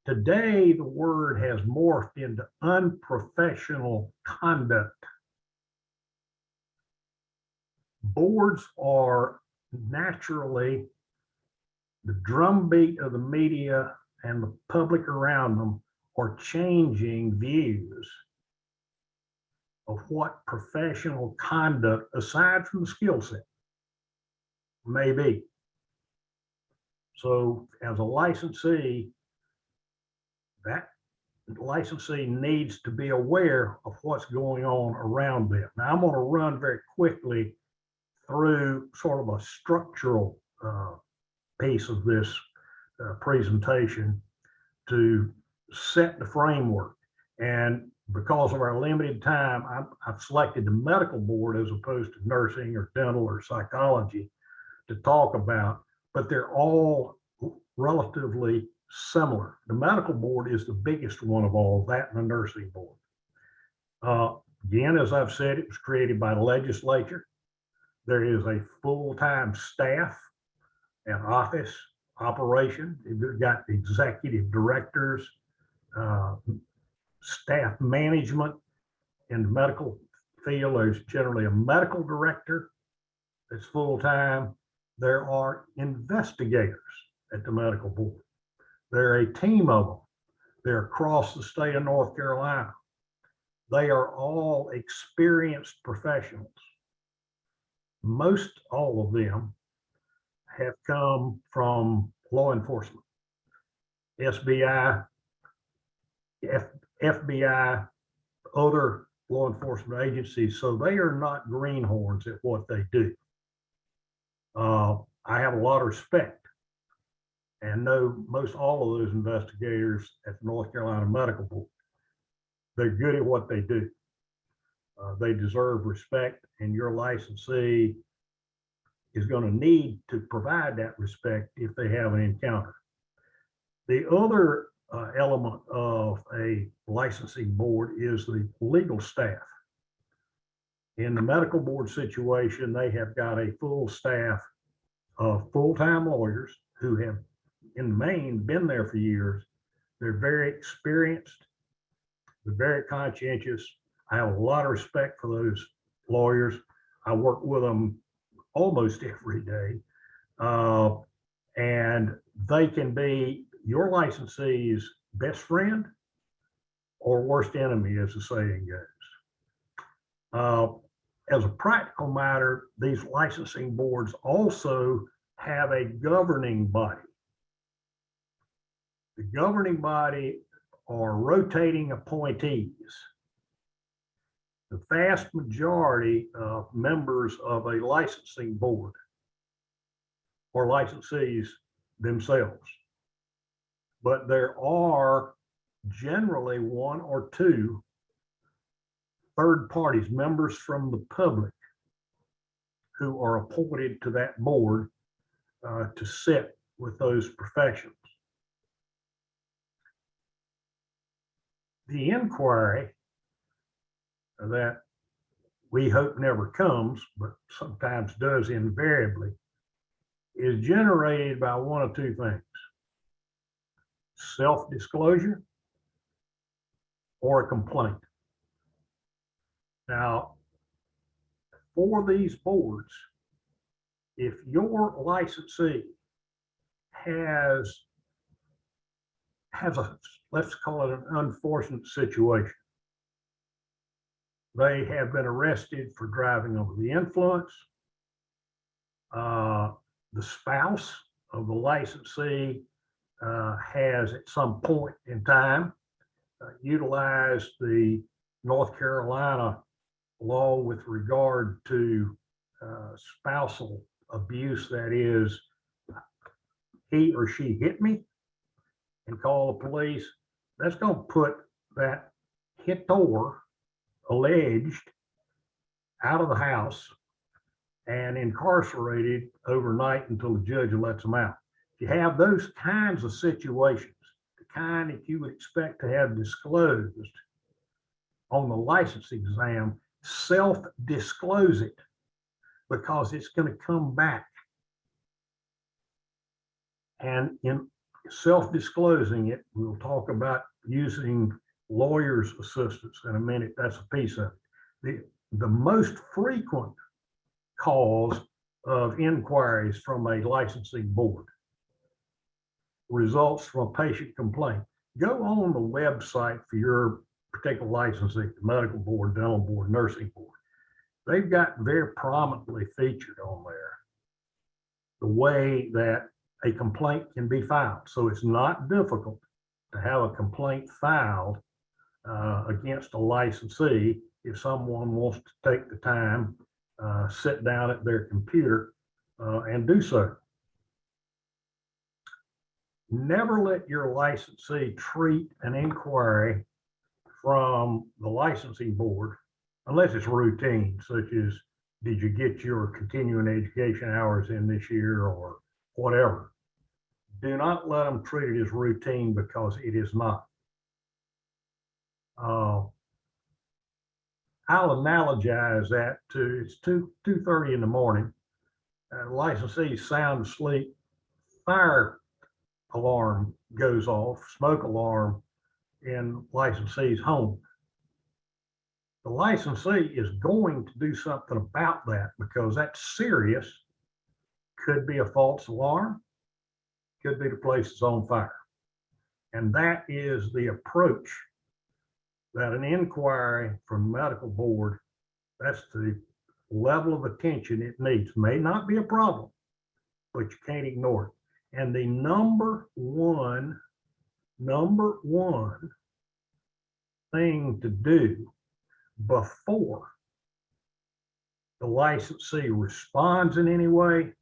Today, the word has morphed into unprofessional conduct. Boards are naturally the drumbeat of the media and the public around them are changing views of what professional conduct, aside from the skill set, may be. So as a licensee, that licensee needs to be aware of what's going on around them. Now, I'm going to run very quickly through sort of a structural piece of this presentation to set the framework. And because of our limited time, I've selected the medical board as opposed to nursing or dental or psychology to talk about, but they're all relatively similar. The medical board is the biggest one of all, that and the nursing board. Again, as I've said, it was created by the legislature. There is a full-time staff and office operation. You've got executive directors, staff management. In the medical field, there's generally a medical director that's full-time. There are investigators at the medical board. They're a team of them. They're across the state of North Carolina. They are all experienced professionals. Most all of them have come from law enforcement, SBI, FBI, other law enforcement agencies. So they are not greenhorns at what they do. I have a lot of respect and know most all of those investigators at the North Carolina Medical Board. They're good at what they do. They deserve respect, and your licensee is going to need to provide that respect if they have an encounter. The other element of a licensing board is the legal staff. In the medical board situation, they have got a full staff of full-time lawyers who have, in the main, been there for years. They're very experienced. They're very conscientious. I have a lot of respect for those lawyers. I work with them almost every day. And they can be your licensee's best friend or worst enemy, as the saying goes. As a practical matter, these licensing boards also have a governing body. The governing body are rotating appointees. The vast majority of members of a licensing board are licensees themselves. But there are generally one or two third parties, members from the public, who are appointed to that board to sit with those professionals. The inquiry that we hope never comes, but sometimes does invariably, is generated by one of two things: self-disclosure or a complaint. Now, for these boards, if your licensee has a, let's call it an unfortunate situation, they have been arrested for driving under the influence. The spouse of the licensee has at some point in time utilized the North Carolina law with regard to spousal abuse. That is, he or she hit me and call the police. That's going to put that hitor, alleged, out of the house and incarcerated overnight until the judge lets them out. If you have those kinds of situations, the kind that you would expect to have disclosed on the license exam, self-disclose it, because it's going to come back. And in self-disclosing it, we'll talk about using lawyers' assistance in a minute. That's a piece of it. The most frequent cause of inquiries from a licensing board results from a patient complaint. Go on the website for your particular licensing, the medical board, dental board, nursing board. They've got very prominently featured on there the way that a complaint can be filed. So it's not difficult to have a complaint filed against a licensee if someone wants to take the time, sit down at their computer and do so. Never let your licensee treat an inquiry from the licensing board, unless it's routine, such as, did you get your continuing education hours in this year or whatever? Do not let them treat it as routine because it is not. I'll analogize that to, it's 2:30 in the morning. Licensee sound asleep, fire alarm goes off, smoke alarm in licensee's home. The licensee is going to do something about that because that's serious. Could be a false alarm, could be the place is on fire. And that is the approach that an inquiry from medical board, that's the level of attention it needs. May not be a problem, but you can't ignore it. And the number one thing to do before the licensee responds in any way,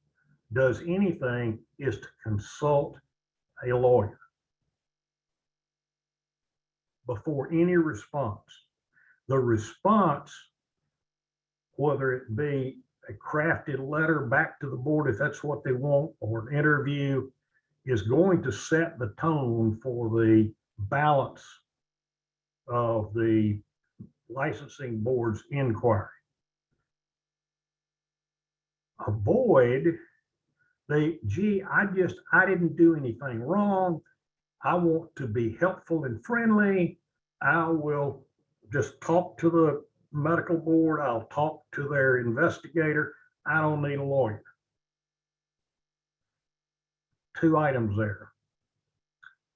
does anything, is to consult a lawyer before any response. The response, whether it be a crafted letter back to the board if that's what they want, or an interview, is going to set the tone for the balance of the licensing board's inquiry. Avoid the, gee, I didn't do anything wrong. I want to be helpful and friendly. I will just talk to the medical board. I'll talk to their investigator. I don't need a lawyer. 2 items there.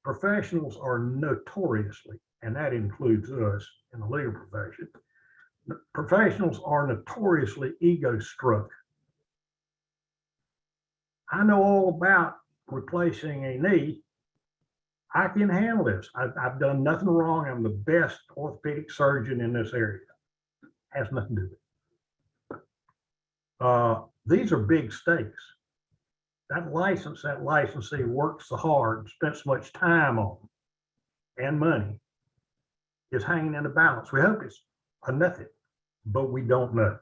Professionals are notoriously, and that includes us in the legal profession, professionals are notoriously ego-struck. I know all about replacing a knee. I can handle this. I've done nothing wrong. I'm the best orthopedic surgeon in this area. Has nothing to do with it. These are big stakes. That licensee works so hard, spent so much time on, and money, is hanging in the balance. We hope it's a nothing, but we don't know.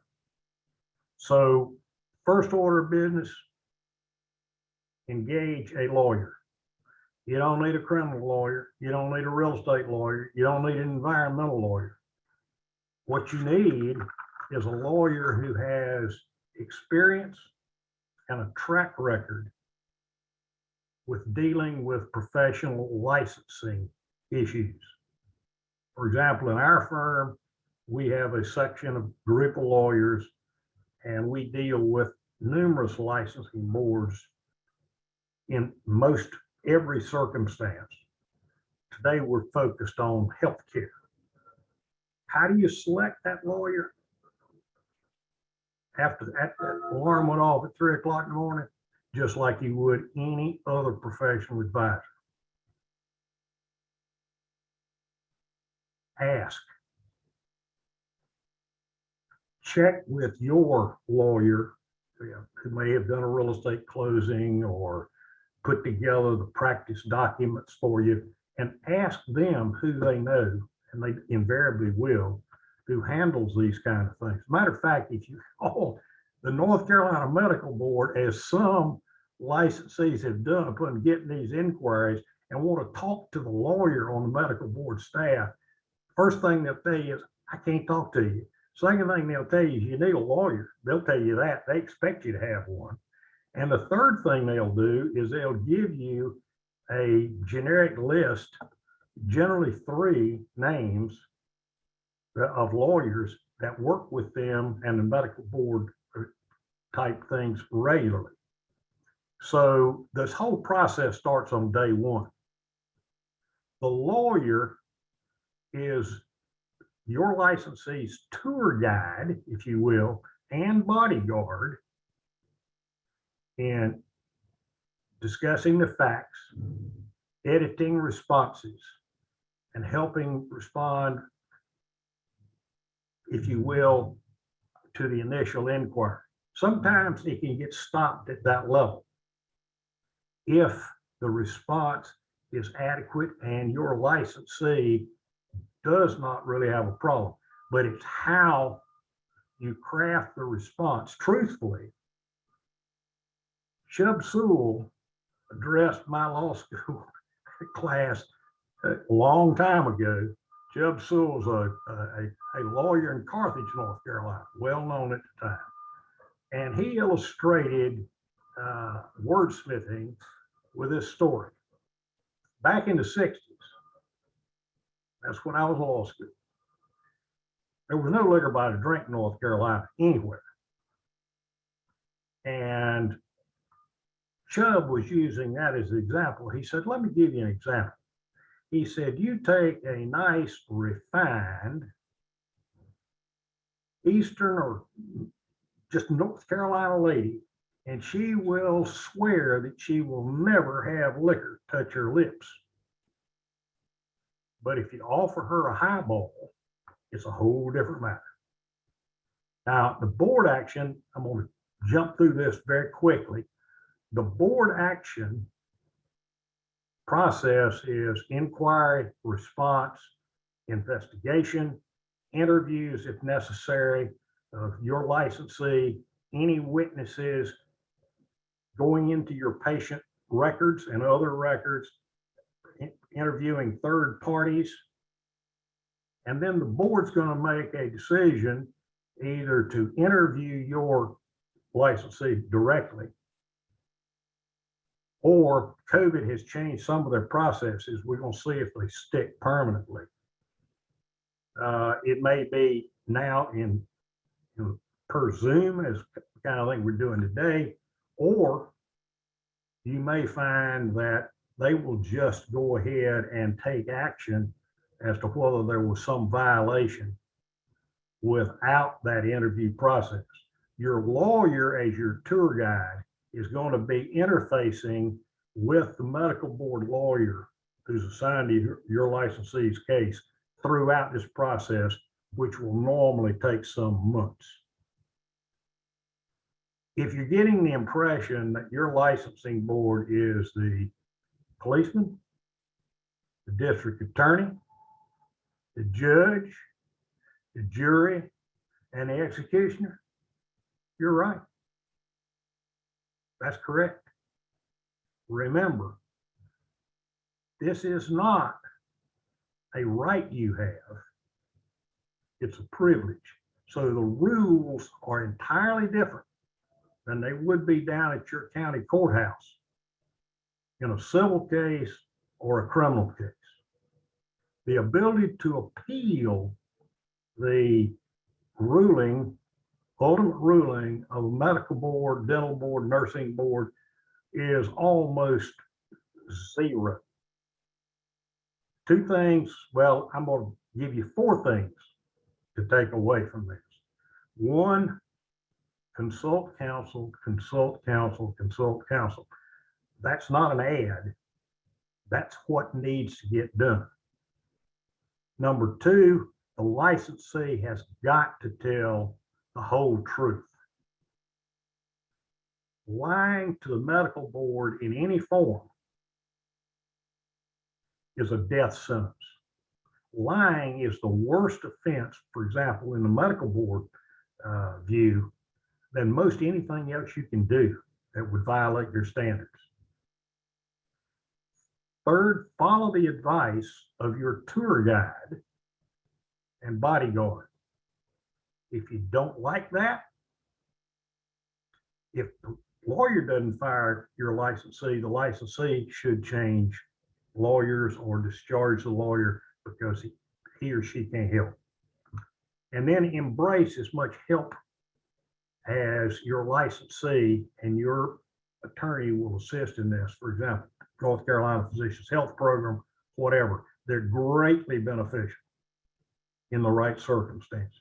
So first order of business, engage a lawyer. You don't need a criminal lawyer. You don't need a real estate lawyer. You don't need an environmental lawyer. What you need is a lawyer who has experience and a track record with dealing with professional licensing issues. For example, in our firm, we have a section of group of lawyers, and we deal with numerous licensing boards in most every circumstance. Today, we're focused on healthcare. How do you select that lawyer? After that alarm went off at 3 o'clock in the morning, just like you would any other professional advisor. Ask. Check with your lawyer who may have done a real estate closing or put together the practice documents for you, and ask them who they know, and they invariably will, who handles these kind of things. Matter of fact, if you call the North Carolina Medical Board, as some licensees have done upon getting these inquiries, and want to talk to the lawyer on the medical board staff, first thing they'll tell you is, I can't talk to you. Second thing they'll tell you is you need a lawyer. They'll tell you that. They expect you to have one. And the third thing they'll do is they'll give you a generic list, generally 3 names of lawyers that work with them and the medical board type things regularly. So this whole process starts on day 1. The lawyer is your licensee's tour guide, if you will, and bodyguard in discussing the facts, editing responses, and helping respond, if you will, to the initial inquiry. Sometimes it can get stopped at that level if the response is adequate and your licensee does not really have a problem. But it's how you craft the response truthfully. Shub Sewell addressed my law school class a long time ago. Jeb Sewell's a lawyer in Carthage, North Carolina, well known at the time. And he illustrated wordsmithing with this story. Back in the 60s, that's when I was in law school, there was no liquor by the drink in North Carolina anywhere. And Chubb was using that as an example. He said, let me give you an example. He said, you take a nice, refined Eastern or just North Carolina lady, and she will swear that she will never have liquor touch her lips. But if you offer her a highball, it's a whole different matter. Now, the board action, I'm going to jump through this very quickly. The board action process is inquiry, response, investigation, interviews if necessary of your licensee, any witnesses, going into your patient records and other records, interviewing third parties. And then the board's going to make a decision either to interview your licensee directly, or COVID has changed some of their processes. We're going to see if they stick permanently. It may be now in per Zoom, as the kind of thing we're doing today, or you may find that they will just go ahead and take action as to whether there was some violation without that interview process. Your lawyer, as your tour guide, is going to be interfacing with the medical board lawyer who's assigned to your licensee's case throughout this process, which will normally take some months. If you're getting the impression that your licensing board is the policeman, the district attorney, the judge, the jury, and the executioner, you're right. That's correct. Remember, this is not a right you have. It's a privilege. So the rules are entirely different than they would be down at your county courthouse in a civil case or a criminal case. The ability to appeal the ruling, ultimate ruling of a medical board, dental board, nursing board is almost zero. Two things, well, I'm going to give you four things to take away from this. One, consult counsel, consult counsel, consult counsel. That's not an ad. That's what needs to get done. Number two, the licensee has got to tell the whole truth. Lying to the medical board in any form is a death sentence. Lying is the worst offense, for example, in the medical board view, than most anything else you can do that would violate your standards. Third, follow the advice of your tour guide and bodyguard. If you don't like that, if the lawyer doesn't fire your licensee, the licensee should change lawyers or discharge the lawyer because he or she can't help. And then embrace as much help as your licensee and your attorney will assist in this. For example, North Carolina Physicians Health Program, whatever, they're greatly beneficial in the right circumstances.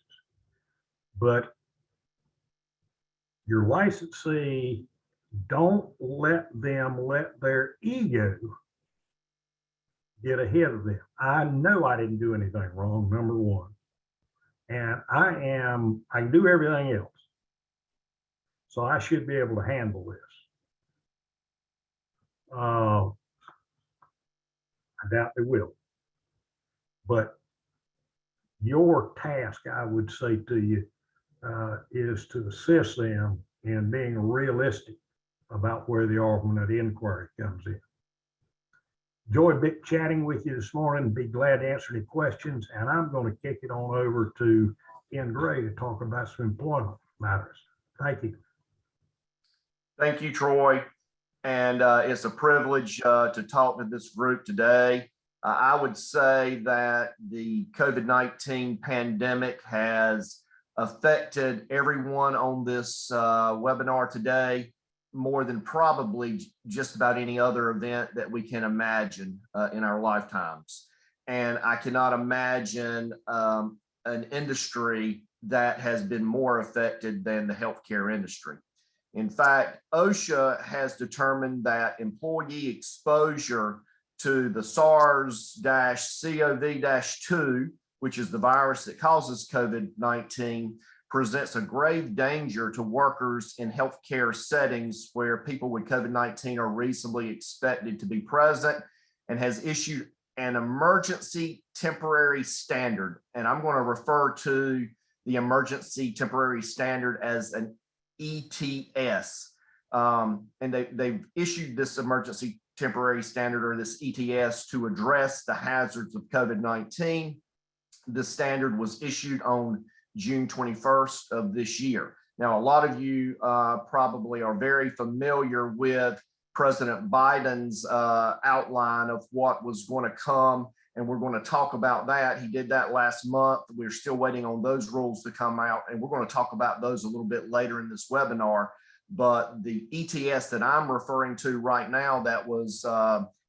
But your licensee, don't let them let their ego get ahead of them. I know I didn't do anything wrong, number one. And I can do everything else. So I should be able to handle this. I doubt they will. But your task, I would say to you, is to assist them in being realistic about where they are when that inquiry comes in. Enjoyed bit chatting with you this morning. Be glad to answer any questions. And I'm going to kick it on over to Ken Gray to talk about some employment matters. Thank you. Thank you, Troy. And it's a privilege to talk to this group today. I would say that the COVID-19 pandemic has affected everyone on this webinar today more than probably just about any other event that we can imagine in our lifetimes. And I cannot imagine an industry that has been more affected than the healthcare industry. In fact, OSHA has determined that employee exposure to the SARS-CoV-2, which is the virus that causes COVID-19, presents a grave danger to workers in healthcare settings where people with COVID-19 are reasonably expected to be present, and has issued an emergency temporary standard. And I'm going to refer to the emergency temporary standard as an ETS. And they've issued this emergency temporary standard, or this ETS, to address the hazards of COVID-19. The standard was issued on June 21st of this year. Now, a lot of you probably are very familiar with President Biden's outline of what was going to come, and we're going to talk about that. He did that last month. We're still waiting on those rules to come out, and we're going to talk about those a little bit later in this webinar. But the ETS that I'm referring to right now, that was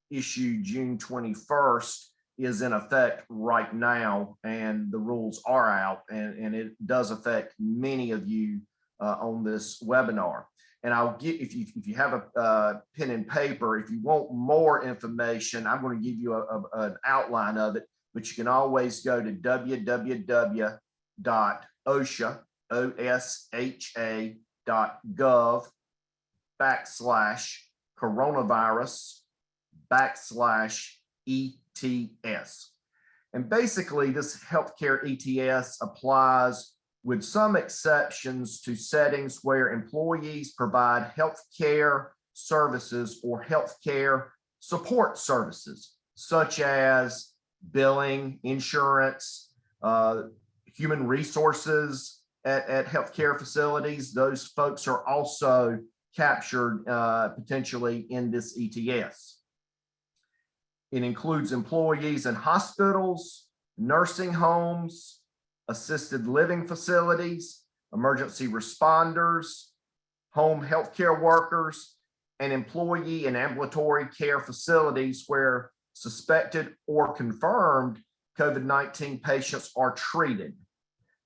issued June 21st, is in effect right now, and the rules are out, and it does affect many of you on this webinar. And I'll get, if you have a pen and paper, if you want more information, I'm going to give you an outline of it, but you can always go to www.osha.gov/coronavirus/ETS. And basically, this healthcare ETS applies with some exceptions to settings where employees provide healthcare services or healthcare support services, such as billing, insurance, human resources at healthcare facilities. Those folks are also captured potentially in this ETS. It includes employees in hospitals, nursing homes, assisted living facilities, emergency responders, home healthcare workers, and employee and ambulatory care facilities where suspected or confirmed COVID-19 patients are treated.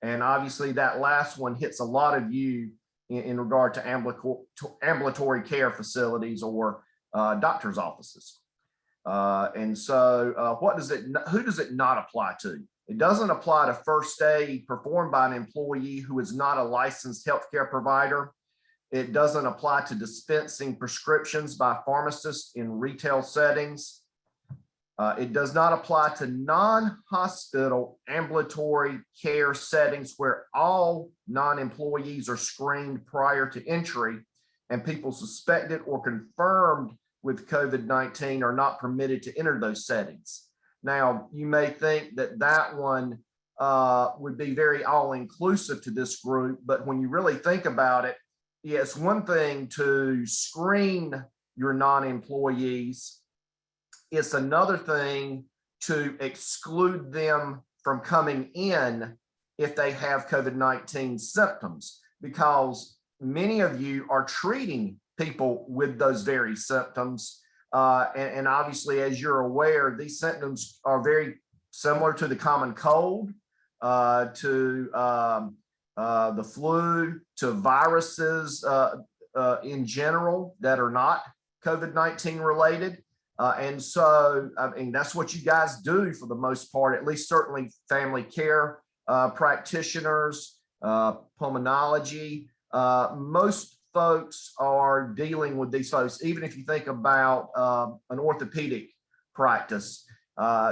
And obviously that last one hits a lot of you in regard to ambulatory care facilities or doctor's offices. And so who does it not apply to? It doesn't apply to first aid performed by an employee who is not a licensed healthcare provider. It doesn't apply to dispensing prescriptions by pharmacists in retail settings. It does not apply to non-hospital ambulatory care settings where all non-employees are screened prior to entry, and people suspected or confirmed with COVID-19 are not permitted to enter those settings. Now, you may think that that one would be very all-inclusive to this group, but when you really think about it, yeah, it's one thing to screen your non-employees. It's another thing to exclude them from coming in if they have COVID-19 symptoms, because many of you are treating people with those very symptoms. And obviously, as you're aware, these symptoms are very similar to the common cold, to the flu, to viruses in general that are not COVID-19 related. And so, I mean, that's what you guys do for the most part, at least certainly family care practitioners, pulmonology. Most folks are dealing with these folks, even if you think about an orthopedic practice.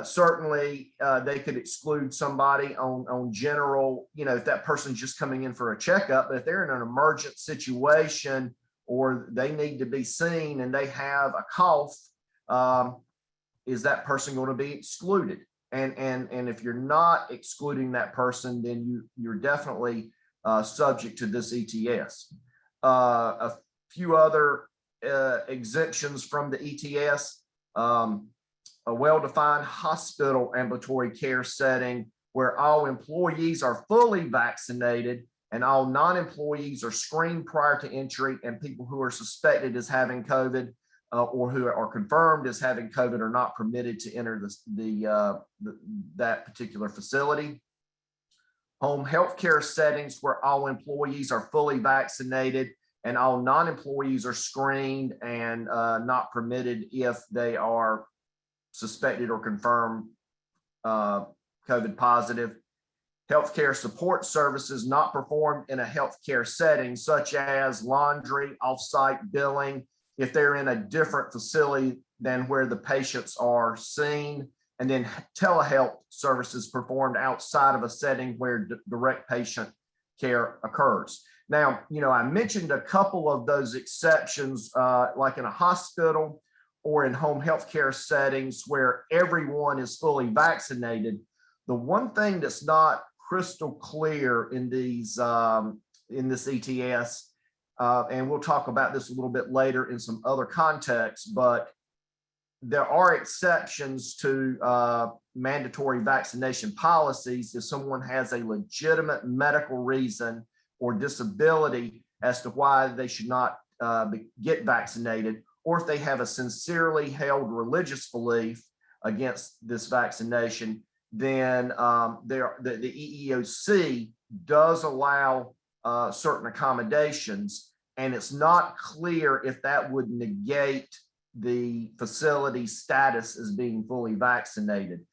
Certainly, they could exclude somebody on general, if that person's just coming in for a checkup, but if they're in an emergent situation or they need to be seen and they have a cough, is that person going to be excluded? And if you're not excluding that person, then you're definitely subject to this ETS. A few other exemptions from the ETS, a well-defined hospital ambulatory care setting where all employees are fully vaccinated and all non-employees are screened prior to entry, and people who are suspected as having COVID or who are confirmed as having COVID are not permitted to enter that particular facility. Home healthcare settings where all employees are fully vaccinated and all non-employees are screened and not permitted if they are suspected or confirmed COVID positive. Healthcare support services not performed in a healthcare setting, such as laundry, offsite billing, if they're in a different facility than where the patients are seen, and then telehealth services performed outside of a setting where direct patient care occurs. Now, I mentioned a couple of those exceptions, like in a hospital or in home healthcare settings where everyone is fully vaccinated. The one thing that's not crystal clear in these in this ETS, and we'll talk about this a little bit later in some other contexts, but there are exceptions to mandatory vaccination policies if someone has a legitimate medical reason or disability as to why they should not get vaccinated, or if they have a sincerely held religious belief against this vaccination, then the EEOC does allow certain accommodations, and it's not clear if that would negate the facility status as being fully vaccinated.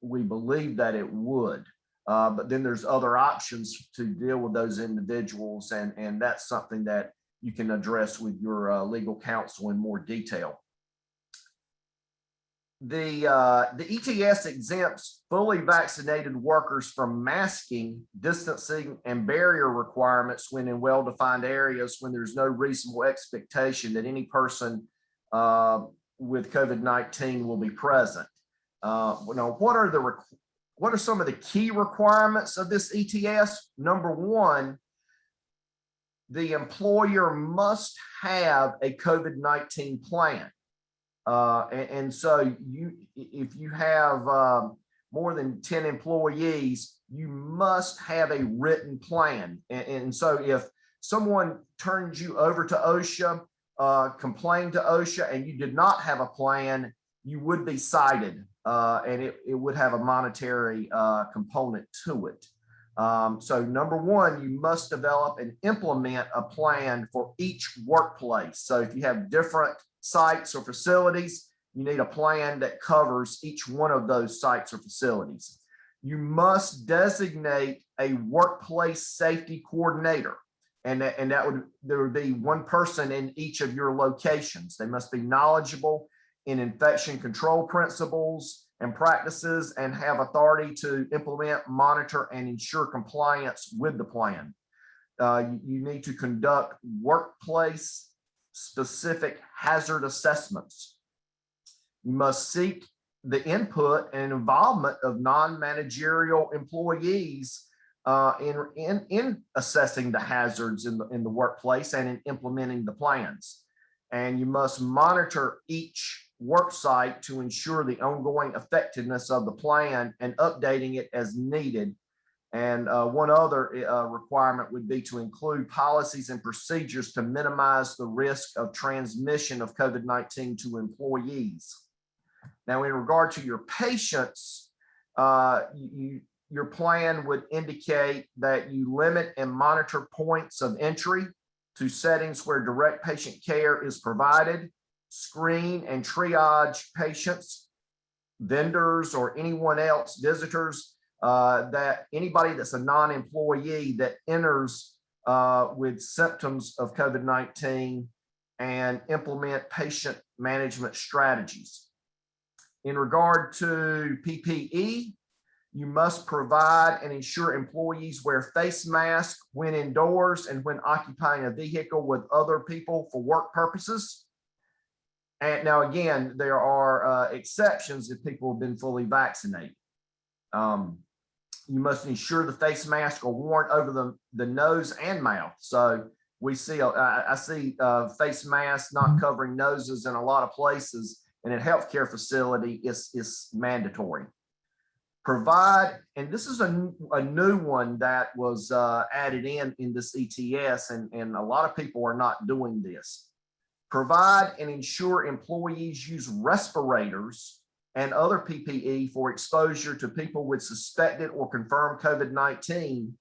We believe that it would, but then there's other options to deal with those individuals, and that's something that you can address with your legal counsel in more detail. The ETS exempts fully vaccinated workers from masking, distancing, and barrier requirements when in well-defined areas when there's no reasonable expectation that any person with COVID-19 will be present. What are some of the key requirements of this ETS? Number one, the employer must have a COVID-19 plan. And so if you have more than 10 employees, you must have a written plan. And so if someone turns you over to OSHA, complained to OSHA, and you did not have a plan, you would be cited, and it would have a monetary component to it. So number one, you must develop and implement a plan for each workplace. So if you have different sites or facilities, you need a plan that covers each one of those sites or facilities. You must designate a workplace safety coordinator, and there would be one person in each of your locations. They must be knowledgeable in infection control principles and practices and have authority to implement, monitor, and ensure compliance with the plan. You need to conduct workplace specific hazard assessments. You must seek the input and involvement of non-managerial employees in assessing the hazards in the workplace and in implementing the plans. And you must monitor each work site to ensure the ongoing effectiveness of the plan and updating it as needed. And one other requirement would be to include policies and procedures to minimize the risk of transmission of COVID-19 to employees. Now, in regard to your patients, your plan would indicate that you limit and monitor points of entry to settings where direct patient care is provided, screen and triage patients, vendors, or anyone else, visitors, that anybody that's a non-employee that enters with symptoms of COVID-19, and implement patient management strategies. In regard to PPE, You must provide and ensure employees wear face masks when indoors and when occupying a vehicle with other people for work purposes. And now, again, there are exceptions if people have been fully vaccinated. You must ensure the face masks are worn over the nose and mouth. So we see, I see face masks not covering noses in a lot of places, and in healthcare facility, it's mandatory. Provide, and this is a new one that was added in this ETS, and a lot of people are not doing this. Provide and ensure employees use respirators and other PPE for exposure to people with suspected or confirmed COVID-19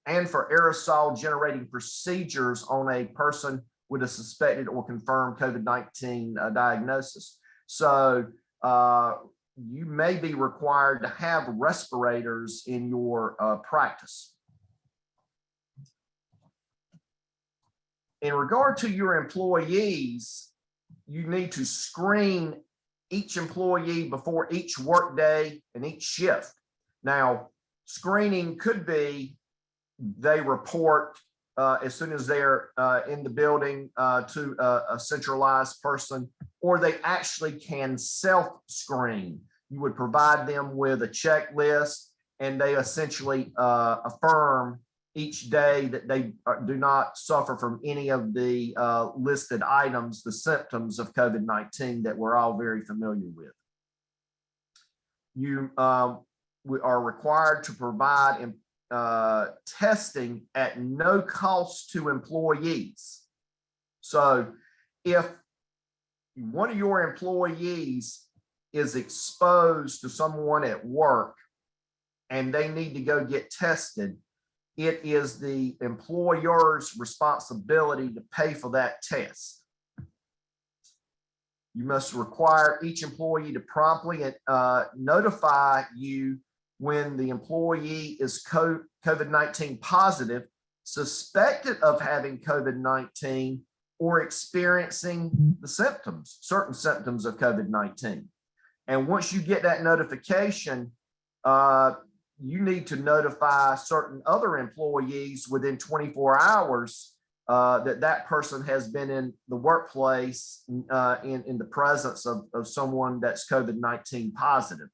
and for aerosol generating procedures on a person with a suspected or confirmed COVID-19 diagnosis. So you may be required to have respirators in your practice. In regard to your employees, you need to screen each employee before each workday and each shift. Now, screening could be they report as soon as they're in the building to a centralized person, or they actually can self-screen. You would provide them with a checklist, and they essentially affirm each day that they do not suffer from any of the listed items, the symptoms of COVID-19 that we're all very familiar with. You are required to provide testing at no cost to employees. So if one of your employees is exposed to someone at work and they need to go get tested, it is the employer's responsibility to pay for that test. You must require each employee to promptly notify you when the employee is COVID-19 positive, suspected of having COVID-19, or experiencing the symptoms, certain symptoms of COVID-19. And once you get that notification, you need to notify certain other employees within 24 hours that person has been in the workplace in the presence of someone that's COVID-19 positive.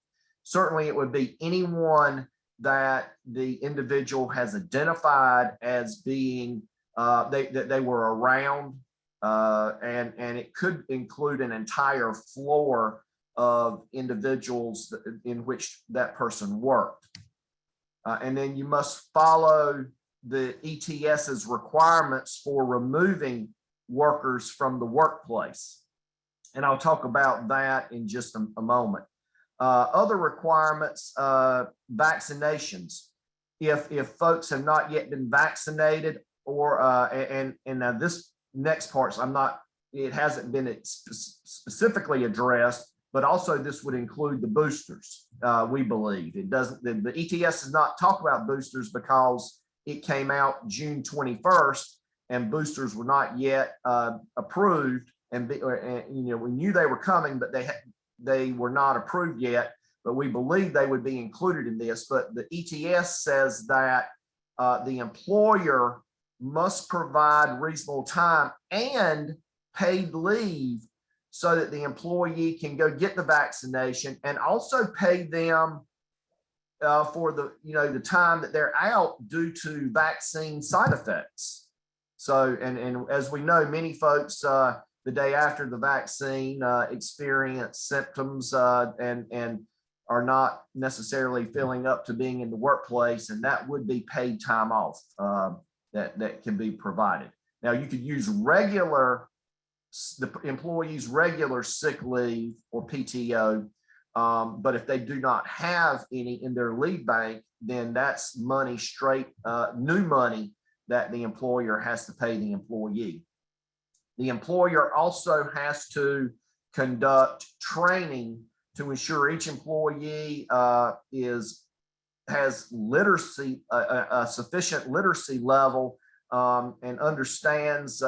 Certainly, it would be anyone that the individual has identified as being that they were around, and it could include an entire floor of individuals in which that person worked. And then you must follow the ETS's requirements for removing workers from the workplace. And I'll talk about that in just a moment. Other requirements, vaccinations. If folks have not yet been vaccinated, or and this next part, it hasn't been specifically addressed, but also this would include the boosters. We believe it doesn't. The ETS does not talk about boosters because it came out June 21st, and boosters were not yet approved. And we knew they were coming, but they were not approved yet, but we believe they would be included in this. But the ETS says that the employer must provide reasonable time and paid leave so that the employee can go get the vaccination, and also pay them for the time that they're out due to vaccine side effects. So, and as we know, many folks the day after the vaccine experience symptoms and are not necessarily feeling up to being in the workplace, and that would be paid time off that can be provided. Now, you could use the employee's regular sick leave or PTO, but if they do not have any in their leave bank, then that's money straight, new money that the employer has to pay the employee. The employer also has to conduct training to ensure each employee has literacy, a sufficient literacy level, and understands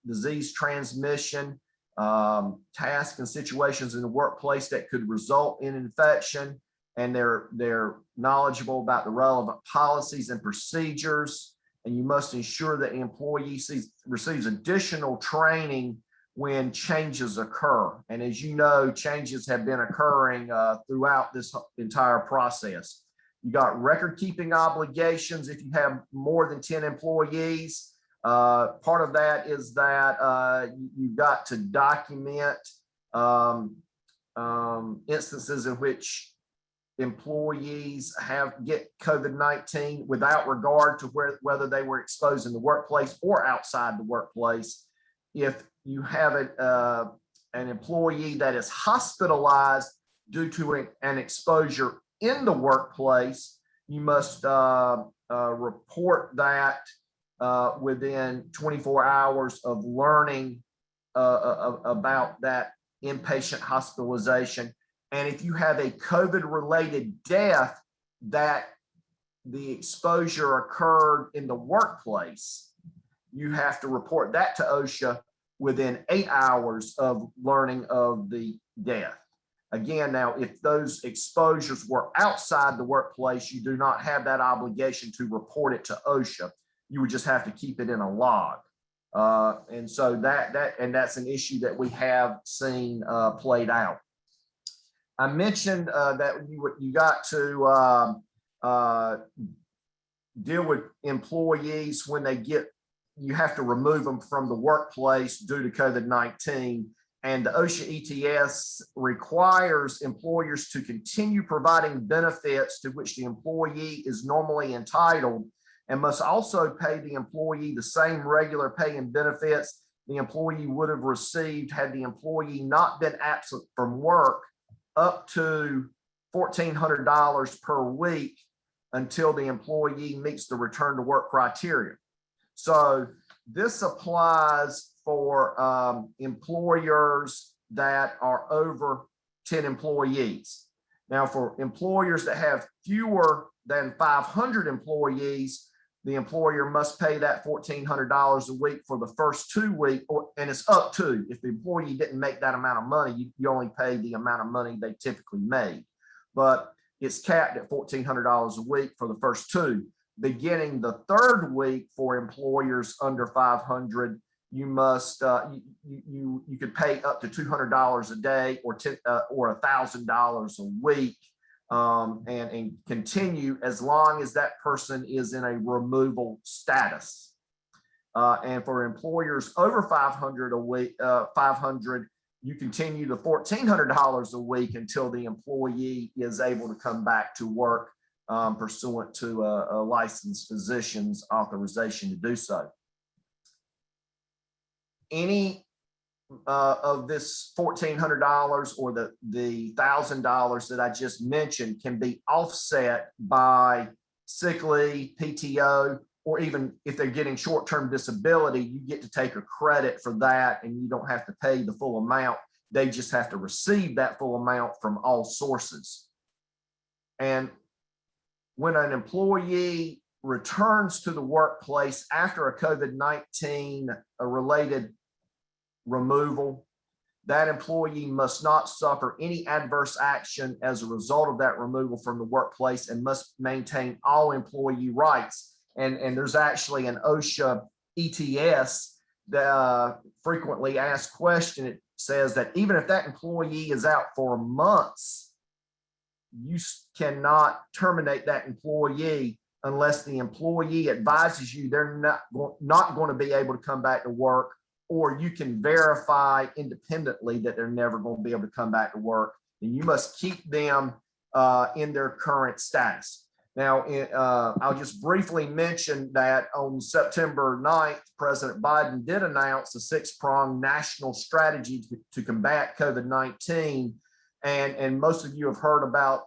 disease transmission, tasks and situations in the workplace that could result in infection, and they're knowledgeable about the relevant policies and procedures. And you must ensure that the employee receives additional training when changes occur. And as you know, changes have been occurring throughout this entire process. You got record keeping obligations if you have more than 10 employees. Part of that is that you've got to document instances in which employees get COVID-19 without regard to whether they were exposed in the workplace or outside the workplace. If you have an employee that is hospitalized due to an exposure in the workplace, you must report that within 24 hours of learning about that inpatient hospitalization. And if you have a COVID-related death that the exposure occurred in the workplace, you have to report that to OSHA within 8 hours of learning of the death. Again, now, if those exposures were outside the workplace, you do not have that obligation to report it to OSHA. You would just have to keep it in a log. And so that's an issue that we have seen played out. I mentioned that you got to deal with employees when you have to remove them from the workplace due to COVID-19. And the OSHA ETS requires employers to continue providing benefits to which the employee is normally entitled, and must also pay the employee the same regular pay and benefits the employee would have received had the employee not been absent from work, up to $1,400 per week until the employee meets the return to work criteria. So this applies for employers that are over 10 employees. Now, for employers that have fewer than 500 employees, the employer must pay that $1,400 a week for the first 2 weeks, and it's up to, if the employee didn't make that amount of money, you only pay the amount of money they typically made. But it's capped at $1,400 a week for the first 2. Beginning the 3rd week for employers under 500, you must you could pay up to $200 a day or $1,000 a week, and continue as long as that person is in a removal status. And for employers over 500 a week, 500, you continue the $1,400 a week until the employee is able to come back to work pursuant to a licensed physician's authorization to do so. Any of this $1,400 or the $1,000 that I just mentioned can be offset by sick leave, PTO, or even if they're getting short-term disability, you get to take a credit for that and you don't have to pay the full amount. They just have to receive that full amount from all sources. And when an employee returns to the workplace after a COVID-19 related removal, that employee must not suffer any adverse action as a result of that removal from the workplace and must maintain all employee rights. And there's actually an OSHA ETS, the frequently asked question. It says that even if that employee is out for months, you cannot terminate that employee unless the employee advises you they're not going to be able to come back to work, or you can verify independently that they're never going to be able to come back to work, and you must keep them in their current status. Now, I'll just briefly mention that on September 9th, President Biden did announce a 6-pronged national strategy to combat COVID-19. And most of you have heard about,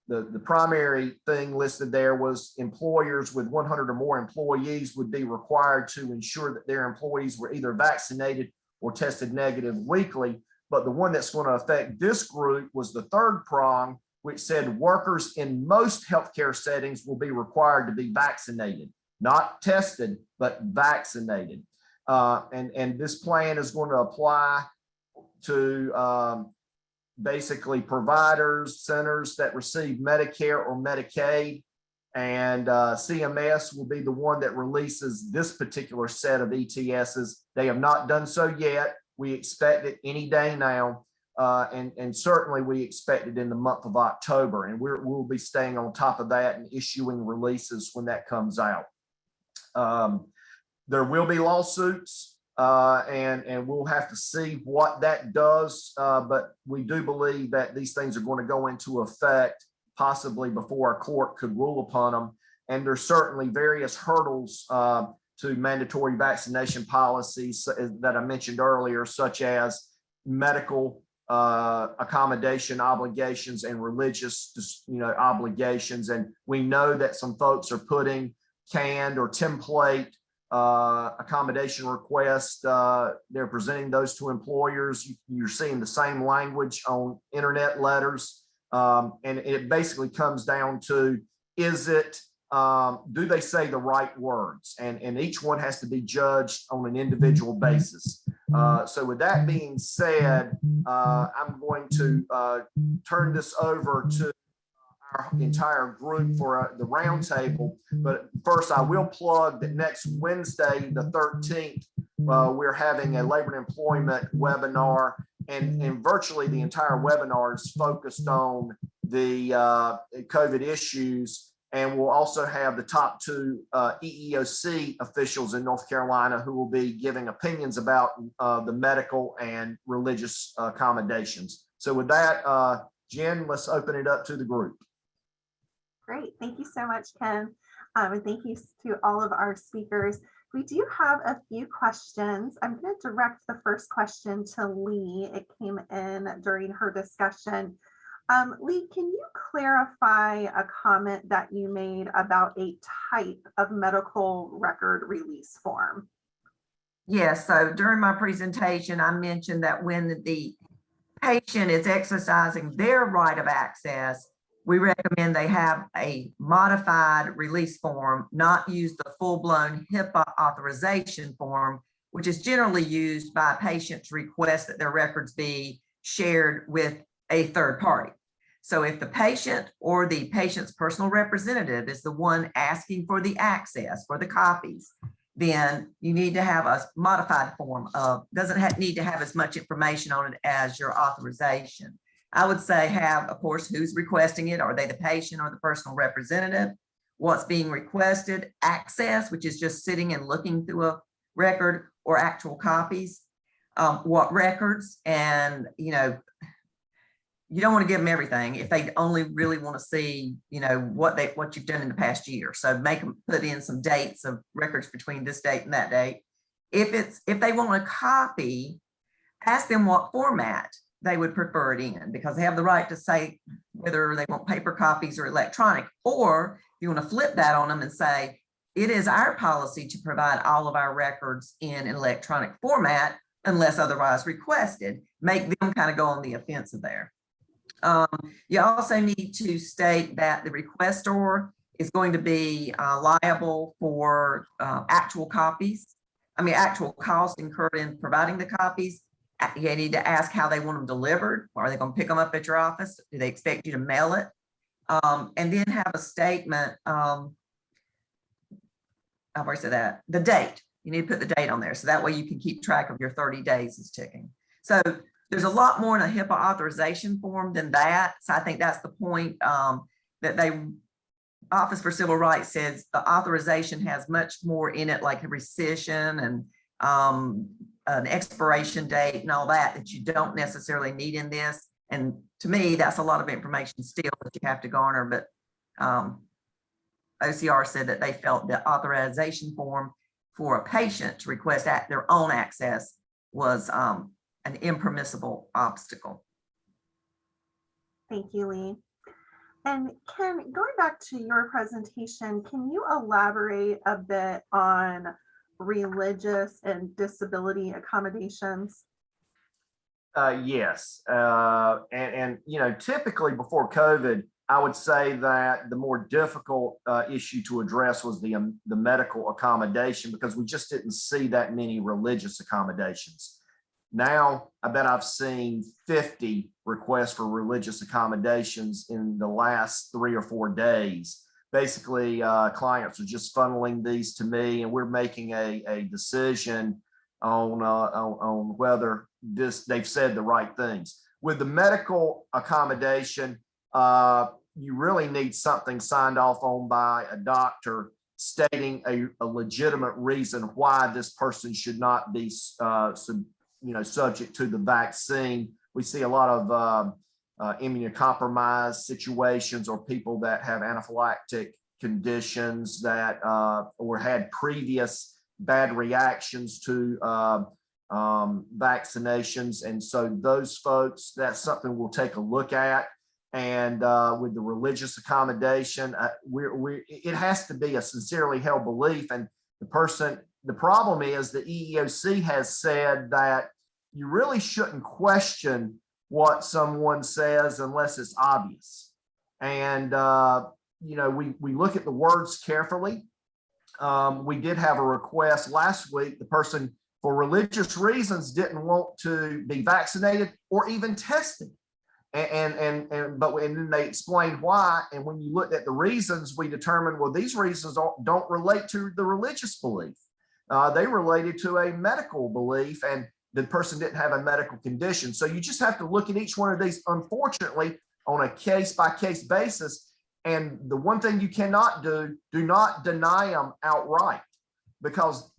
the primary thing listed there was employers with 100 or more employees would be required to ensure that their employees were either vaccinated or tested negative weekly. But the one that's going to affect this group was the 3rd prong, which said workers in most healthcare settings will be required to be vaccinated, not tested, but vaccinated. And this plan is going to apply to basically providers, centers that receive Medicare or Medicaid. And CMS will be the one that releases this particular set of ETSs. They have not done so yet. We expect it any day now. And certainly we expect it in the month of October. And we'll be staying on top of that and issuing releases when that comes out. There will be lawsuits and we'll have to see what that does. But we do believe that these things are going to go into effect possibly before a court could rule upon them. And there's certainly various hurdles to mandatory vaccination policies that I mentioned earlier, such as medical accommodation obligations and religious, obligations. And we know that some folks are putting canned or template accommodation requests. They're presenting those to employers. You're seeing the same language on internet letters. And it basically comes down to, do they say the right words? And each one has to be judged on an individual basis. So with that being said, I'm going to turn this over to our entire group for the roundtable. But first, I will plug that next Wednesday, the 13th, we're having a labor and employment webinar, and virtually the entire webinar is focused on the COVID issues. And we'll also have the top two EEOC officials in North Carolina who will be giving opinions about the medical and religious accommodations. So with that, Jen, let's open it up to the group. Great. Thank you so much, Ken. And thank you to all of our speakers. We do have a few questions. I'm going to direct the first question to Lee. It came in during her discussion. Lee, can you clarify a comment that you made about a type of medical record release form? Yes, so during my presentation, I mentioned that when the patient is exercising their right of access, we recommend they have a modified release form, not use the full-blown HIPAA authorization form, which is generally used by patients to request that their records be shared with a third party. So if the patient or the patient's personal representative is the one asking for the access, for the copies, then you need to have a modified form of, doesn't need to have as much information on it as your authorization. I would say have, of course, who's requesting it. Are they the patient or the personal representative? What's being requested, access, which is just sitting and looking through a record, or actual copies, what records, and, you don't want to give them everything if they only really want to see, what you've done in the past year. So make them put in some dates of records between this date and that date. If they want a copy, ask them what format they would prefer it in, because they have the right to say whether they want paper copies or electronic. Or you want to flip that on them and say, it is our policy to provide all of our records in an electronic format unless otherwise requested. Make them kind of go on the offensive there. You also need to state that the requestor is going to be liable for actual costs incurred in providing the copies. You need to ask how they want them delivered. Are they going to pick them up at your office? Do they expect you to mail it? And then have a statement. I've already said that. The date. You need to put the date on there, so that way you can keep track of your 30 days is ticking. So there's a lot more in a HIPAA authorization form than that. So I think that's the point, that Office for Civil Rights says the authorization has much more in it, like a rescission and an expiration date and all that you don't necessarily need in this. And to me, that's a lot of information still that you have to garner. But OCR said that they felt the authorization form for a patient to request their own access was an impermissible obstacle. Thank you, Lee. And Ken, going back to your presentation, can you elaborate a bit on religious and disability accommodations? Yes. And typically before COVID, I would say that the more difficult issue to address was the medical accommodation, because we just didn't see that many religious accommodations. Now, I bet I've seen 50 requests for religious accommodations in the last 3 or 4 days. Basically, clients are just funneling these to me, and we're making a decision on whether they've said the right things. With the medical accommodation, you really need something signed off on by a doctor stating a legitimate reason why this person should not be subject to the vaccine. We see a lot of immunocompromised situations, or people that have anaphylactic conditions that or had previous bad reactions to vaccinations. And so those folks, that's something we'll take a look at. And with the religious accommodation, it has to be a sincerely held belief. And the problem is the EEOC has said that you really shouldn't question what someone says unless it's obvious. And, we look at the words carefully. We did have a request last week. The person, for religious reasons, didn't want to be vaccinated or even tested. And then they explained why. And when you looked at the reasons, we determined, well, these reasons don't relate to the religious belief. They related to a medical belief, and the person didn't have a medical condition. So you just have to look at each one of these, unfortunately, on a case-by-case basis. And the one thing you cannot do not deny them outright, because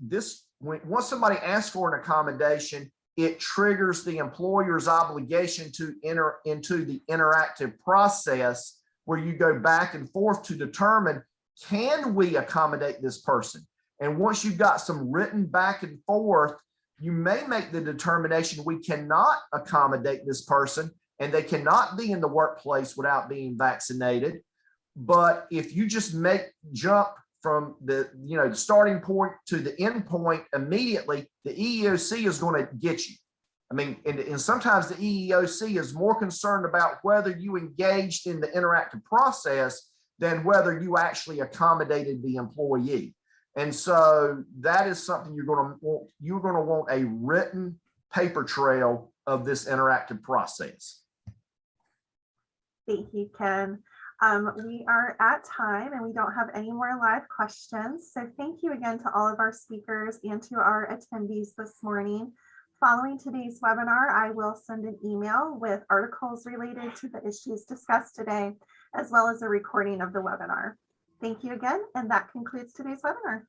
once somebody asks for an accommodation, it triggers the employer's obligation to enter into the interactive process where you go back and forth to determine, can we accommodate this person? And once you've got some written back and forth, you may make the determination we cannot accommodate this person and they cannot be in the workplace without being vaccinated. But if you just jump from the starting point to the end point immediately, the EEOC is going to get you. I mean, and sometimes the EEOC is more concerned about whether you engaged in the interactive process than whether you actually accommodated the employee. And so that is something you're going to want a written paper trail of this interactive process. Thank you, Ken. We are at time and we don't have any more live questions. So thank you again to all of our speakers and to our attendees this morning. Following today's webinar, I will send an email with articles related to the issues discussed today, as well as a recording of the webinar. Thank you again, and that concludes today's webinar.